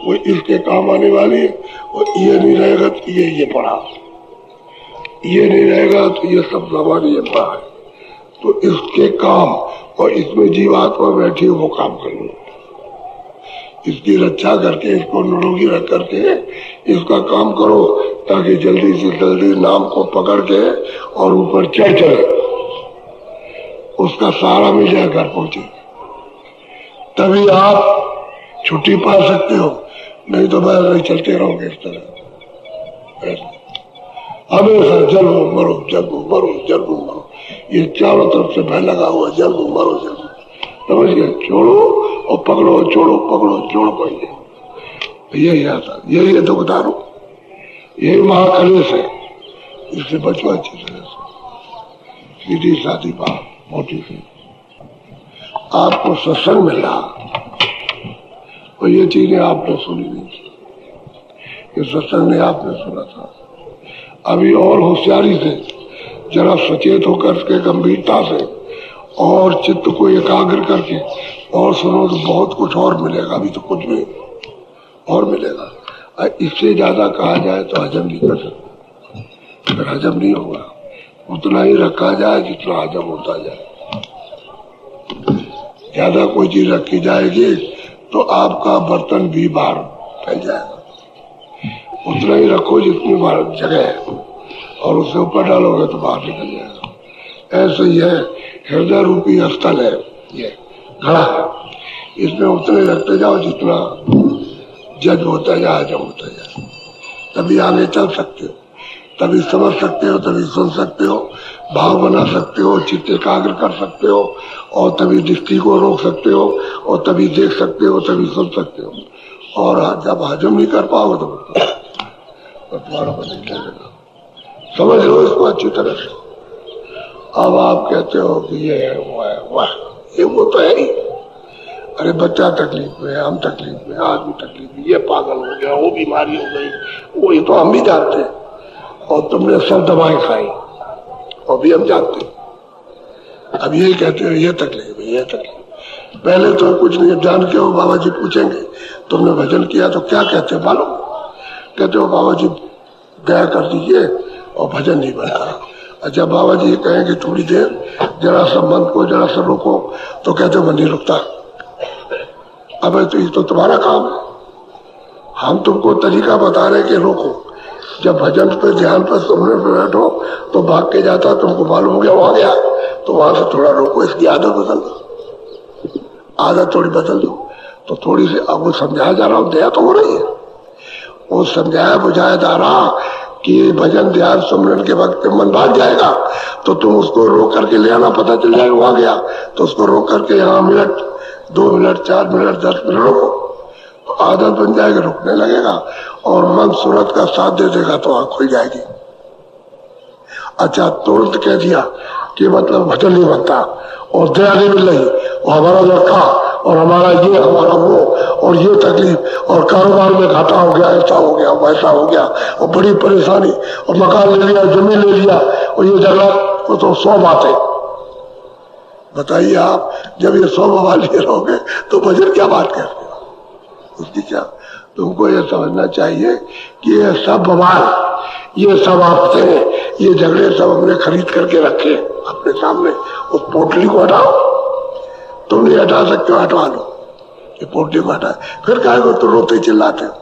वो इसके काम आने वाली है। और ये नहीं रहेगा तो ये पढ़ा, ये नहीं रहेगा तो ये सब सामान ये पढ़ा है, तो इसके काम, और इसमें जीवात्मा बैठी वो काम कर लो, इसकी रक्षा करके, इसको निरोगी रख करके इसका काम करो, ताकि जल्दी से जल्दी नाम को पकड़ के और ऊपर चढ़ चले, उसका सहारा मिल जाए, घर पहुंचे, तभी आप छुट्टी पा सकते हो। नहीं तो मैं चलते रहोगे इस तरह, हमेशा जन्म मरो, जन्म मरो, जन्म मरो, ये चारों तरफ से भय लगा हुआ, जन्म मरो, जन्म, समझ गए? छोड़ो और पकड़ो, छोड़ो पकड़ो, छोड़ पाइए, यही आता, यही है दुखदारो, यही महाकलेश है। इससे बचो अच्छी तरह से, सीधी साधी बात, मोटी सी। आपको सत्संग मिल रहा और ये चीजें आपने सुनी नहीं थी, ये सत्संग ने आपने सुना था। अभी और होशियारी से, जरा सचेत होकर के, गंभीरता से, और चित्त को एकाग्र करके और सुनो तो बहुत कुछ और मिलेगा। अभी तो कुछ भी और मिलेगा। इससे ज्यादा कहा जाए तो हजम नहीं कर सकते, फिर हजम नहीं होगा। उतना ही रखा जाए जितना हजम होता जाए। ज्यादा कोई चीज रखी जाएगी तो आपका बर्तन भी बाहर फैल जाएगा। उतना ही रखो जितनी बाहर जगह है, और उससे ऊपर डालोगे तो बाहर निकल जाएगा। ऐसे ही है, हृदय रूपी स्थल है, ये घड़ा है, इसमें उतने रखते जाओ जितना जज होता जाए, हजम होता जाए, तभी आगे चल सकते हो, तभी समझ सकते हो, तभी सुन सकते हो, भाव बना सकते हो, चित्त एकाग्र कर सकते हो, और तभी दृष्टि को रोक सकते हो, और तभी देख सकते हो, तभी सुन सकते हो। और जब हजम नहीं कर पाओगे तो तुम्हारा बदल जाएगा। समझ लो इसको अच्छी तरह से। अब आप कहते हो कि ये है, वो है, वाह, ये वो तो है ही। अरे बच्चा तकलीफ में, हम तकलीफ में, आदमी तकलीफ में, ये पागल हो गया, वो बीमारी हो गई, वो, ये तो हम भी जानते हैं, और तुमने सब दवाएं खाई, और भी हम जानते हैं। अब यही कहते हो ये तकलीफ है, ये तकलीफ। पहले तो कुछ नहीं जान के हो, बाबा जी पूछेंगे तुमने भजन किया तो क्या कहते हो मालूम? कहते हो बाबा जी दया कर दीजिए और भजन नहीं बनता। अच्छा बाबा जी ये कहेंगे थोड़ी देर जरा सा मन को जरा सा रोको, तो कहते हो मन नहीं रुकता। अब तो ये तो तुम्हारा काम है, हम तुमको तरीका बता रहे कि रोको। जब भजन पे, ध्यान पे, सुनने पे बैठो तो भाग के जाता, तुमको मालूम हो गया वहां गया, तो वहां से थोड़ा रोको, इसकी आदत बदल दो, आदत थोड़ी बदल दो। तो थोड़ी सी, अब वो समझाया जा रहा हूं, दया तो हो रही है, वो समझाया बुझाया जा रहा कि भजन ध्यान सुमरन के वक्त मन भाग जाएगा, तो तुम उसको रोक करके ले आना, पता चल जाएगा वहां गया, तो उसको रोक करके यहाँ मिनट, 2 मिनट, 4 मिनट, 10 मिनट रोको, तो आदत बन जाएगी, रुकने लगेगा, और मन सूरत का साथ दे देगा तो आंख खुल जाएगी। अच्छा तुरंत कह दिया कि मतलब भजन नहीं बनता और दया नहीं मिल रही, और हमारा लड़का और हमारा ये, हमारा वो, और ये तकलीफ, और कारोबार में घाटा हो गया, ऐसा हो गया, वैसा हो गया, और बड़ी परेशानी, और मकान ले लिया, जमीन ले लिया, और ये झगड़ा, वो तो 100 बातें। बताइए आप, जब ये 100 बवाल लिए रहोगे तो भजन क्या बात कर रहे हो? उसकी क्या। तुमको ये समझना चाहिए कि ये सब बवाल, ये सब आपसे, ये झगड़े सब हमने खरीद करके रखे अपने सामने। उस पोटली को हटाओ, तुम नहीं हटा सकते हो, हटवा लो ये पोटली को हटा। फिर कहेगा तो रोते चिल्लाते हो।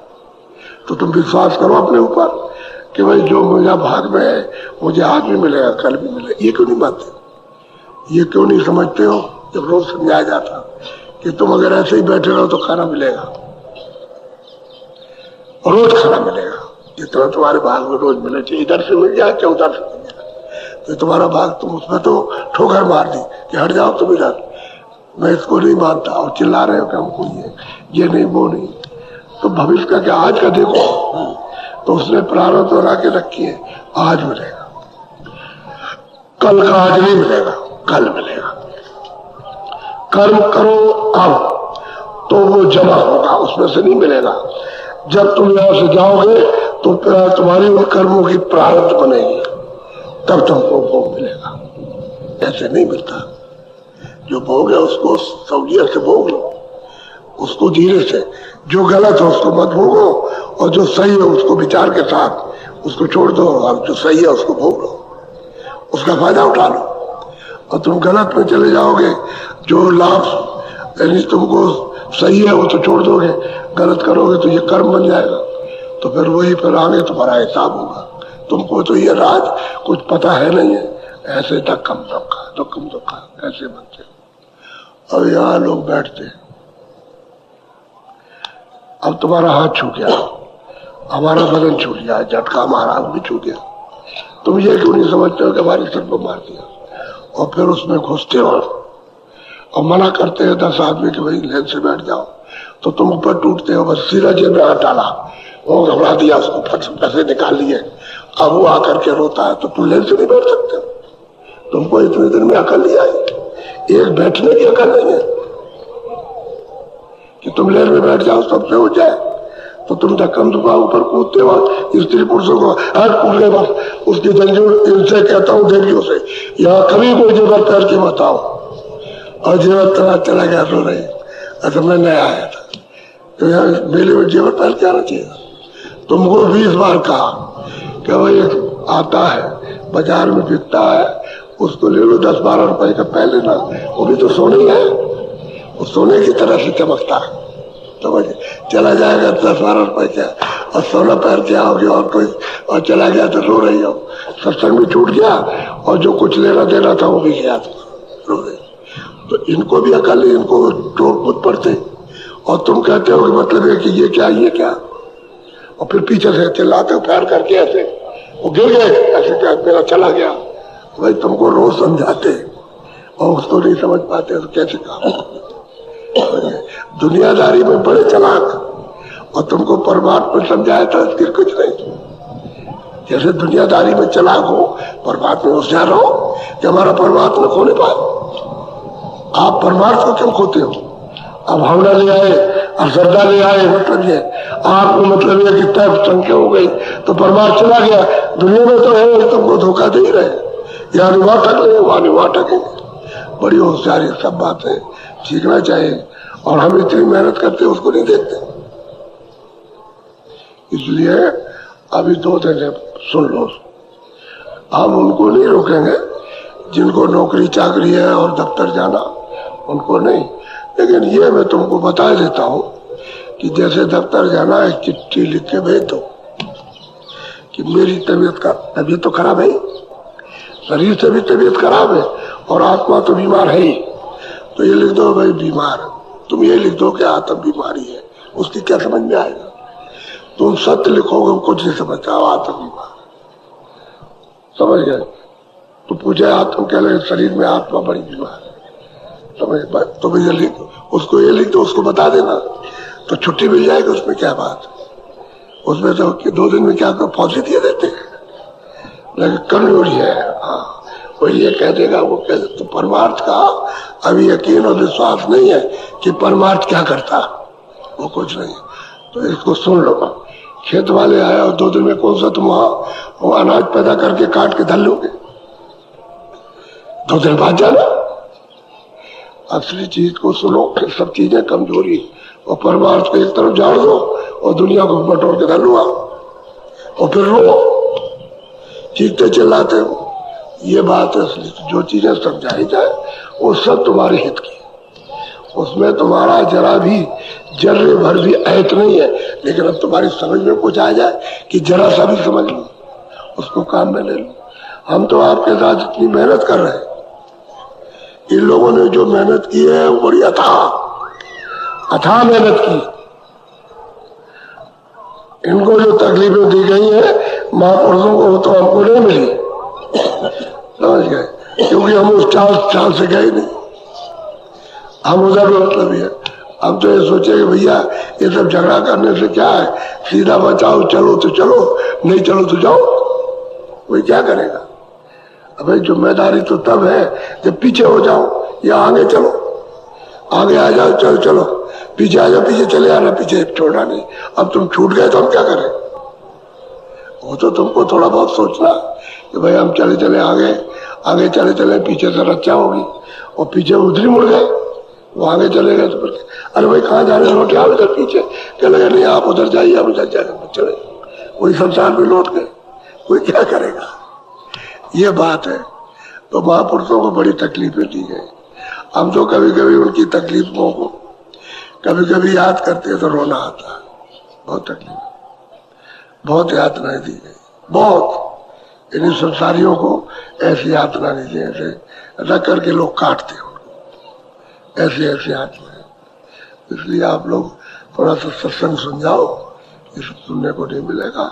तो तुम विश्वास करो अपने ऊपर कि भाई जो मेरा भाग में है मुझे आज भी मिलेगा, कल भी मिलेगा। ये क्यों नहीं मानते, ये क्यों नहीं समझते हो? जब रोज समझाया जाता कि तुम अगर ऐसे ही बैठे रहो तो खाना मिलेगा, रोज खाना मिलेगा, जितना तुम्हारे भाग में रोज मिलना चाहिए। इधर से मिल जाए क्या उधर से मिल जाए, तो तुम्हारा भाग तुम उसमें तो ठोकर मार दी कि हट जाओ तुम इधर, मैं इसको नहीं मानता, और चिल्ला रहे हो कि हमको ये नहीं वो नहीं। तो भविष्य का क्या, आज का देखो, तो उसने प्रारब्ध बना के रखी है, आज मिलेगा, कल का आज नहीं मिलेगा, कल मिलेगा। कर्म करो अब तो वो जमा होगा, उसमें से नहीं मिलेगा। जब तुम यहां से जाओगे तो तुम्हारी उन कर्मों की प्रारब्ध बनेगी, तब तुमको भोग मिलेगा, ऐसे नहीं मिलता। जो भोग है उसको सहूलियत से भोग लो, उसको धीरे से। जो गलत है उसको मत भोगो, और जो सही है उसको विचार के साथ उसको छोड़ दो, और जो सही है उसको भोग लो, उसका फायदा उठा लो। और तुम गलत में चले जाओगे, जो लाभ यानी तुमको सही है वो तो छोड़ दोगे, गलत करोगे तो ये कर्म बन जाएगा। तो फिर वही फिर आगे तुम्हारा हिसाब होगा। तुमको तो ये राज कुछ पता है नहीं है, ऐसे धक्कम धक्का ऐसे बनते। अब यहाँ लोग बैठते, अब तुम्हारा हाथ छूट गया, हमारा बदन छूट गया, झटका हमारा हाथ भी छूट गया। तुम ये क्यों नहीं समझते हो कि हमारे सर पर मार दिया, और फिर उसमें घुसते हो और मना करते हैं 10 आदमी कि भाई लेन से बैठ जाओ, तो तुम ऊपर टूटते हो। बस सीधा जेब में हाथ डाला, वो घबरा दिया, उसको फट से पैसे निकाल लिए, अब वो आकर के रोता है, तो तुम लेन से नहीं बैठ सकते हो। तुमको इतने दिन में अकल नहीं आई, एक बैठने की अकल नहीं है कि तुम लेन में बैठ जाओ सबसे हो जाए। तो तुम धक्कम धुका ऊपर कूदते हो, स्त्री पुरुषों को हाथ कूद गए, बस उसकी जंजीर। इनसे कहता हूँ देवियों से, यहाँ कभी कोई जेवर पैर के मत आओ। और जेवर चला गया रो रही, अच्छा मैं नया आया था, तो यहाँ मेले में जेवर पैर के आना चाहिए। तुमको 20 बार कहा कि भाई आता है बाजार में बिकता है, उसको ले लो, 10-12 रुपए का पहले ना, वो भी तो सोने है, वो सोने की तरह से चमकता है, समझ चला जाएगा 10-12 रुपए का, और सोना पहन के आओगे और कोई और चला गया तो रो रही हो। सत्संग भी छूट गया और जो कुछ लेना देना था वो भी गया, तो रो रही। तो इनको भी अकल है, इनको टोक कूद पड़ते, और तुम कहते हो कि मतलब है कि ये क्या, और फिर पीछे से चिल्लाते हो पैर करके ऐसे, वो गिर गए ऐसे, क्या मेरा चला गया। भाई तुमको रोज समझाते और उसको नहीं समझ पाते तो कैसे काम। दुनियादारी में बड़े चलाक, और तुमको परमात्मा समझाया था फिर कुछ नहीं। जैसे दुनियादारी में चलाक हो, परमात्मा होशियार रहो कि हमारा परमात्मा खोने पाए। आप परमार्थ को क्यों खोते हो? अब भावना ले आए, अब श्रद्धा ले आए, मतलब ये आपको मतलब ये कि तय संख्या हो गई तो परमार्थ चला गया। दुनिया में तो है, तुमको धोखा दे ही रहे, यहाँ वहां ठग रहे, वहां ठगेंगे। बड़ी होशियारी सब बातें सीखना चाहिए, और हम इतनी मेहनत करते उसको नहीं देखते। इसलिए अभी 2 दिन सुन लो, हम उनको नहीं रोकेंगे जिनको नौकरी चाकरी है और दफ्तर जाना, उनको नहीं। लेकिन ये मैं तुमको बता देता हूं कि जैसे दफ्तर जाना एक चिट्ठी लिख के भेज दो कि मेरी तबीयत तो खराब है, शरीर से भी तबीयत खराब है और आत्मा तो बीमार है ही, तो ये लिख दो भाई बीमार। तुम ये लिख दो कि आत्मा बीमारी है, उसकी क्या समझ में आएगा? तुम सत्य लिखोगे कुछ नहीं समझता, आत्मा बीमार, समझ गए? तो पूछे आत्मा कह रहे शरीर में आत्मा बड़ी बीमार है, समझ? तो ये लिख, उसको ये लिख दो, उसको बता देना, तो छुट्टी मिल जाएगी। उसमें क्या बात, उसमें तो 2 दिन में क्या फांसी दिए देते हैं, लेकिन कमजोरी है। हाँ, वो ये कह देगा, वो कह देगा। तो परमार्थ का अभी यकीन और विश्वास नहीं है कि परमार्थ क्या करता, वो कुछ नहीं। तो इसको सुन लो। खेत वाले आए और 2 दिन में कौन सा तुम वो अनाज पैदा करके काट के धल लोगे? 2 दिन बाद जाना। असली चीज को सुनो, सब चीजें कमजोरी और परमार्थ को एक तरफ झाड़ दो और दुनिया को बटोर के धर लो और फिर रो, चीखते चिल्लाते हो। ये बात है। जो चीजें समझाई जाए वो सब तुम्हारे हित की, उसमें तुम्हारा जरा भी जर्रे भर भी ऐत नहीं है। लेकिन अब तुम्हारी समझ में कुछ आ जाए कि जरा सा भी समझ लो, उसको काम में ले लो। हम तो आपके साथ इतनी मेहनत कर रहे हैं, इन लोगों ने जो मेहनत की है वो बड़ी अथाह मेहनत की। इनको जो तकलीफें दी गई है महापुरुषों को, वो तो हमको नहीं मिली, समझ गए? क्योंकि हम उस चाल से गए नहीं, हम उधर मतलब है। हम तो ये सोचे कि भैया ये सब झगड़ा करने से क्या है, सीधा बचाओ, चलो तो चलो, नहीं चलो तो जाओ, कोई क्या करेगा। अबे जिम्मेदारी तो तब है जब पीछे हो जाओ या आगे चलो, आगे आ जाओ, चलो चलो, पीछे आ जाओ, पीछे चले आना, पीछे छोड़ा नहीं। अब तुम छूट गए तो हम क्या करें? वो तो तुमको थोड़ा बहुत सोचना कि भाई हम चले चले आगे, आगे चले चले, पीछे से रक्षा होगी, और पीछे उधर ही मुड़ गए, वो आगे चले गए तो फिर अरे भाई कहाँ जा रहे हो, क्या उधर पीछे, क्या लगा नहीं आप उधर जाइए, हम उधर जाए, चले वही संसार में लौट गए, कोई क्या करेगा। ये बात है। तो महापुरुषों को बड़ी तकलीफें दी गई। हम तो कभी कभी उनकी तकलीफों को कभी कभी याद करते हैं तो रोना आता है। बहुत तकलीफ, बहुत यातनाएं दी गई, बहुत। इन संसारियों को ऐसी यातना नहीं दी, ऐसे रख करके लोग काटते हैं उनको, ऐसे ऐसे यातनाएं। इसलिए आप लोग थोड़ा सा सत्संग सुन जाओ, ये सब सुनने को नहीं मिलेगा,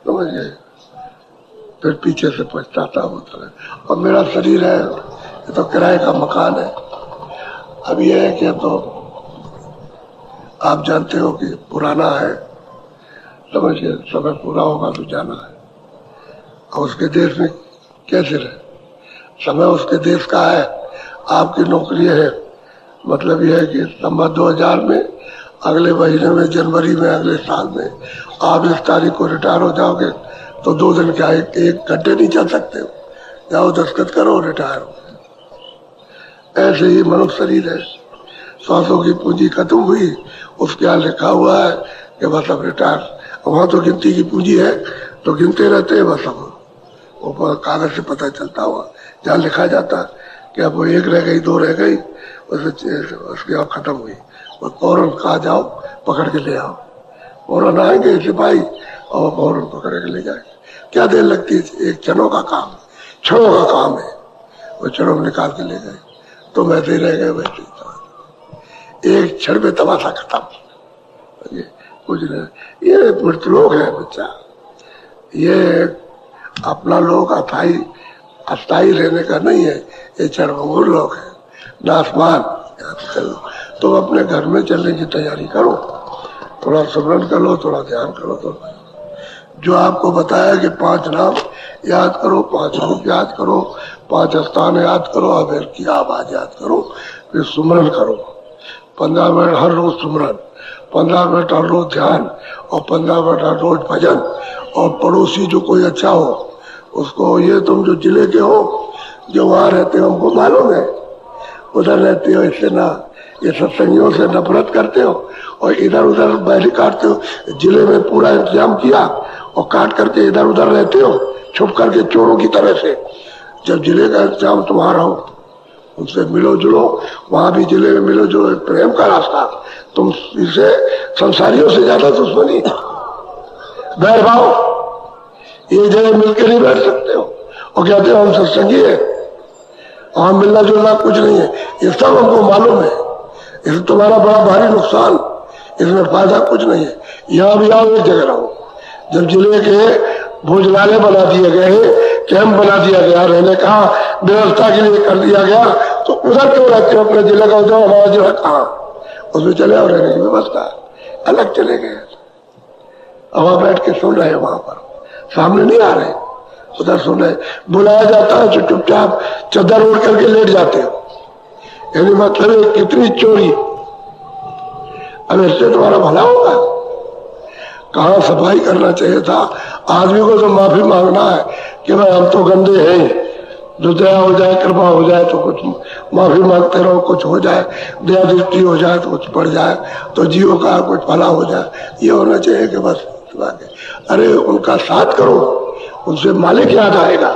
समझ गए? फिर पीछे से पछताता होता है। और मेरा शरीर है, ये तो किराए का मकान है। अब ये है कि तो आप जानते हो कि पुराना है, समझिए, समय पूरा होगा तो जाना है। और उसके देश में कैसे रहे, समय उसके देश का है, आपकी नौकरी है। मतलब यह है कि संवत 2000 में अगले महीने में, जनवरी में, अगले साल में आप इस तारीख को रिटायर हो जाओगे तो 2 दिन क्या, एक घंटे नहीं चल सकते हो, जाओ दस्तखत करो, रिटायर हो। ऐसे ही मनुष्य शरीर है, श्वासों की पूंजी खत्म हुई, उसके यहाँ लिखा हुआ है कि बस अब रिटायर। वहां तो गिनती की पूंजी है तो गिनते रहते हैं, बस अब वो कागज से पता चलता हुआ जहाँ लिखा जाता कि अब वो 1 रह गई, 2 रह गई, उसके यहाँ खत्म हुई। वो फौरन कहा जाओ पकड़ के ले आओ, फौरन आएंगे सिपाही और फौरन पकड़ के ले जाएंगे। क्या देर लगती है, एक क्षणों का काम, क्षणों का काम है। वो क्षणों में निकाल के ले गए, तो वैसे ही रह गए, वैसे ही एक क्षण में तमाशा खत्म, कुछ नहीं। ये मृतलोक है बच्चा, ये अपना लोक अस्थायी रहने का नहीं है, ये क्षणभंगुर लोक है, न आसमान। चलो तो अपने घर में चलने की तैयारी करो, थोड़ा स्मरण कर लो, थोड़ा ध्यान करो। तो जो आपको बताया कि 5 नाम याद करो, 5 रूप याद करो, 5 स्थान याद करो, अबेर की आवाज याद करो, फिर सुमरन करो। 15 मिनट हर रोज सुमरन, 15 मिनट हर रोज ध्यान, और 15 मिनट हर रोज भजन। और पड़ोसी जो कोई अच्छा हो उसको, ये तुम जो जिले के हो, जो वहां रहते हो, हमको मालूम है, उधर रहते हो, इससे ना ये सत्संगियों से नफरत करते हो और इधर उधर बैली काटते हो। जिले में पूरा इंतजाम किया और काट करके इधर उधर रहते हो, छुप करके चोरों की तरह से। जब जिले का इंतजाम तुम्हारा हो, उनसे मिलो जुलो, वहां भी जिले में मिलो जुलो, प्रेम का रास्ता। तुम इसे संसारियों से ज्यादा दुश्मनी, बैर भाव, एक जगह मिलकर नहीं बैठ सकते हो और कहते हो हम सत्संगी है, वहां मिलना जुलना कुछ नहीं है। ये सब हमको मालूम है, इसमें तुम्हारा बड़ा भारी नुकसान, इसमें फायदा कुछ नहीं है। यहाँ भी आओ, एक जगह रहो। जब जिले के भोजनालय बना दिए गए, कैंप बना दिया गया, रहने का व्यवस्था के लिए कर दिया गया, तो उधर क्यों रहते हो? अपने जिले का उधर, हमारा जिला कहाँ, उसमें चले आओ, रहने की व्यवस्था अलग चले गए। वहां बैठ के सुन रहे, वहां पर सामने नहीं आ रहे, उधर सुन रहे। बुलाया जाता है तो चुपचाप चादर ओढ़ करके लेट जाते हो, यानी मतलब कितनी चोरी। अब इससे तुम्हारा भला होगा? कहाँ सफाई करना चाहिए था। आदमी को तो माफी मांगना है कि भाई हम तो गंदे हैं, जो दया हो जाए, कृपा हो जाए तो कुछ माफी मांगते रहो, कुछ हो जाए, दया दृष्टि हो जाए तो कुछ बढ़ जाए, तो जीवों का कुछ भला हो जाए, ये होना चाहिए कि बस। अरे उनका साथ करो, उनसे मालिक याद आएगा।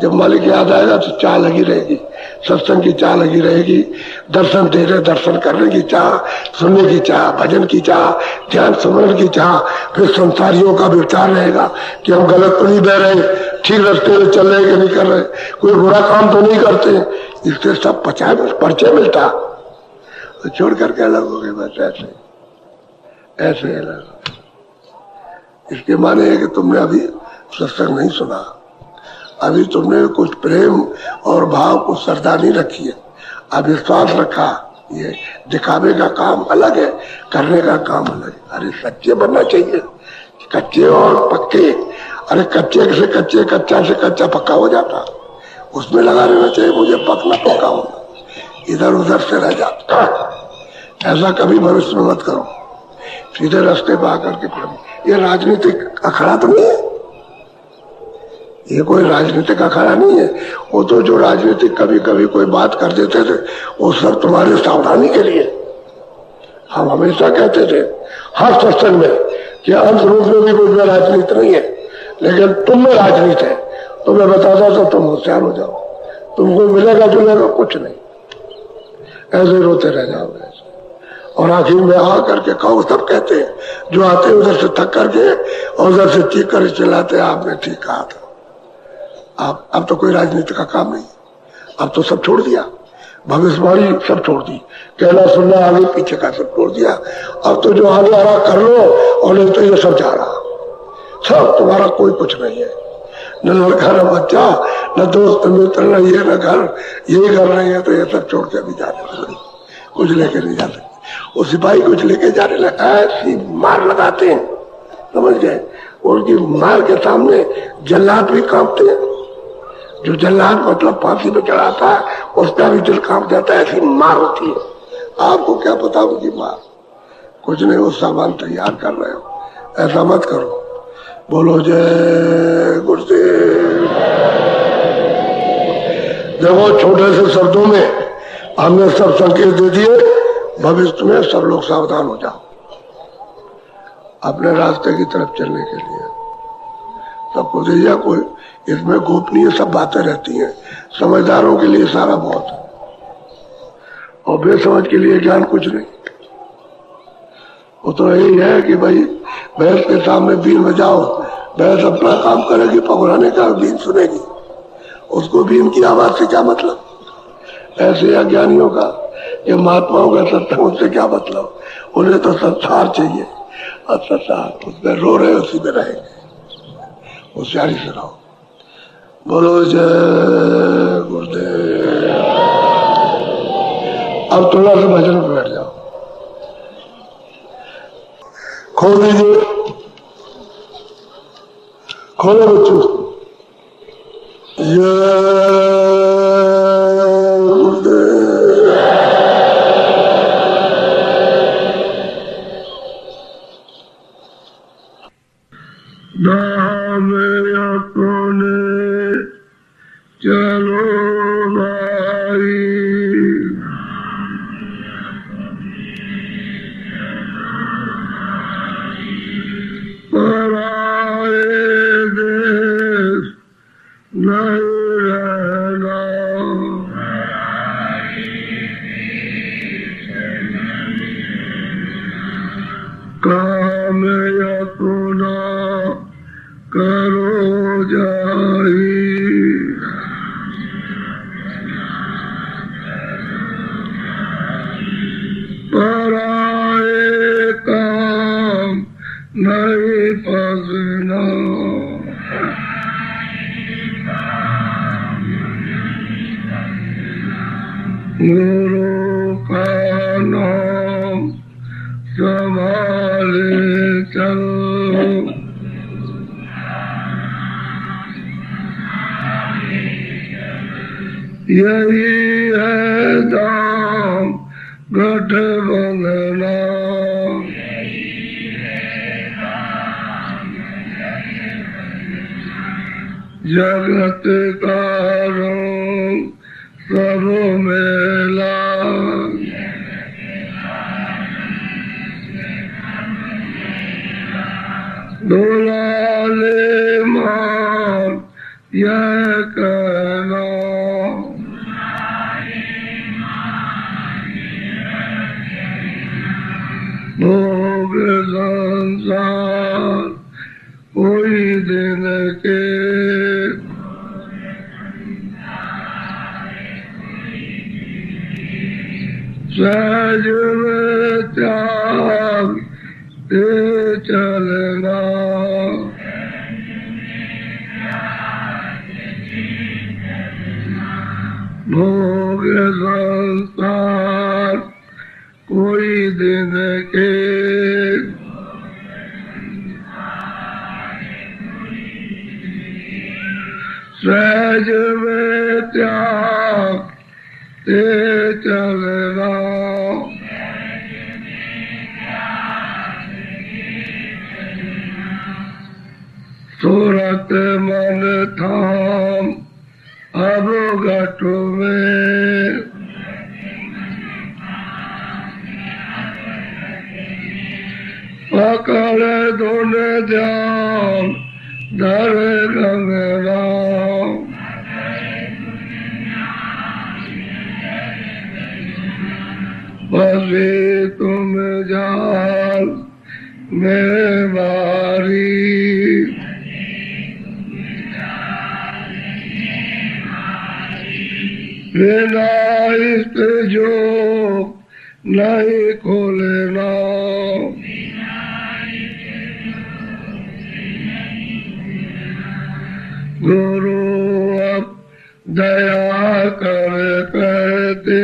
जब मालिक याद आएगा तो चाह लगी रहेगी, सत्संग की चाह लगी रहेगी, दर्शन दे रहे दर्शन करने की चाह, सुनने की चाह, भजन की चाह, ध्यान स्मरण की चाह। फिर संसारियों का विचार रहेगा कि हम गलत तो नहीं बह रहे, ठीक रास्ते में चल रहे कि नहीं कर रहे, कोई बुरा काम तो नहीं करते। इससे सब परिचय मिलता, तो छोड़ करके अलग हो गए, बस ऐसे ऐसे अलग। इसके माने है कि तुमने अभी सत्संग नहीं सुना, अभी तुमने कुछ प्रेम और भाव को श्रद्धा नहीं रखी है, अभी विश्वास रखा। ये दिखावे का काम अलग है, करने का काम अलग है। अरे सच्चे बनना चाहिए, कच्चे और पक्के। अरे कच्चे से कच्चे, कच्चा से कच्चा पक्का हो जाता, उसमें लगा रहना चाहिए। मुझे पकना पक्का होना, इधर उधर से रह जाता। ऐसा कभी भविष्य में मत करो, सीधे रास्ते पर आकर के प्रभु। ये राजनीतिक अखाड़ा तो नहीं है, ये कोई राजनीतिक अखाड़ा नहीं है। वो तो जो राजनीतिक कभी कभी कोई बात कर देते थे, वो सब तुम्हारे सावधानी के लिए। हम हमेशा कहते थे हर सत्संग में कि अंत रूप में भी कोई राजनीति नहीं है, लेकिन तुम में राजनीति है। तो मैं बताता था तुम होशियार हो जाओ, तुमको मिलेगा जुलेगा कुछ नहीं, ऐसे रोते रह जाओगे। और आखिर में आ करके कहो, सब कहते हैं जो आते उधर से थक करके और उधर से चीख कर चिल्लाते, आपने ठीक कहा था। अब तो कोई राजनीति का काम नहीं, अब तो सब छोड़ दिया, भविष्यवाणी सब छोड़ दी, कहना सुनना आगे पीछे का सब छोड़ दिया। अब तो जो आगे आ रहा कर लो, और नहीं तो ये सब जा रहा, सब तुम्हारा कोई कुछ नहीं है, न लड़का न बच्चा, न दोस्त मित्र, न ये न घर, यही कर रहे हैं। तो ये सब छोड़ के अभी जाने, कुछ लेके नहीं जा सकते। वो सिपाही कुछ लेके जा रहे, ऐसी मार लगाते हैं, समझ गए। उनकी मार के सामने जल्लाद भी कांपते हैं। जो जल्लाद मतलब फांसी पे चढ़ाता है, उसका भी दिल कांप जाता है, ऐसी मार होती है। आपको क्या पता उनकी मार, कुछ नहीं, वो सामान तैयार कर रहे हो, ऐसा मत करो। बोलो जय गुरुदेव। देखो छोटे से शब्दों में हमने सब संकेत दे दिए, भविष्य में सब लोग सावधान हो जाओ अपने रास्ते की तरफ चलने के लिए। सबको दीजिए, कोई इसमें गोपनीय सब बातें रहती हैं, समझदारों के लिए सारा बहुत है, और बेसमझ के लिए ज्ञान कुछ नहीं। वो तो यही है कि भाई भैंस के सामने बीन बजाओ, भैंस अपना काम करेगी, पकड़ाने का बीन सुनेगी, उसको बीन की आवाज से क्या मतलब। ऐसे अज्ञानियों का, ये महात्माओं का सत्संग, उससे क्या मतलब। उन्हें तो संसार चाहिए, और संसार उसमें रो रहे उसी में रहेंगे। होशियारी से रहो। बोलो जय गुरुदेव। अब थोड़ा सा भजन में बैठ जाओ, खोल दीजिए, खोलो बच्चों। चलो भाई पराए देश नहीं रहना, काम अपना करो जाई, पराए काम नहीं फंसना, गुरु का नाम संभाले चलो, यही है दाम गठबंधना, जगत का प्रभु मेला दुलाले मान यह कहना भोग संसार कोई दिन के सहज में त्याग दे चलना भोग संसार कोई दिन के सहज में त्याग दे चलना सूरत मन थाम अब घट में पकड़ धुन ध्यान धर गंगना बसे तुम जाल में बारी बिना इष्ट जो नहीं खोलना गुरु अब दया कर कहते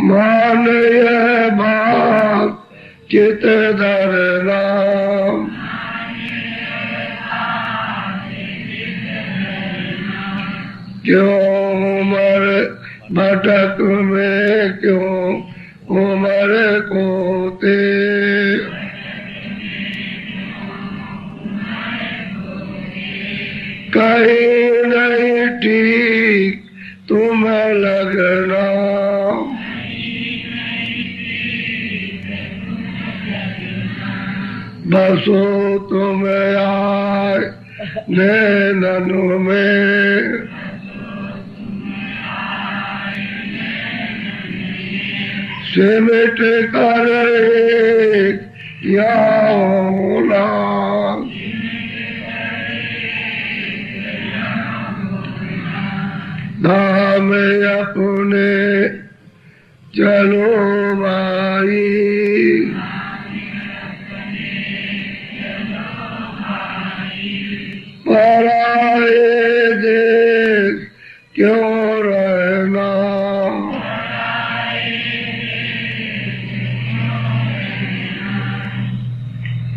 मान यह बात चित धरना क्यों उम्र भटक में क्यों उम्र खोते कहीं नहीं ठीक तुम्हें लगना बसो तुम्हें आए नैनों में सिमट कर या धाम अपने चलो भाई पराए देश क्यों रहना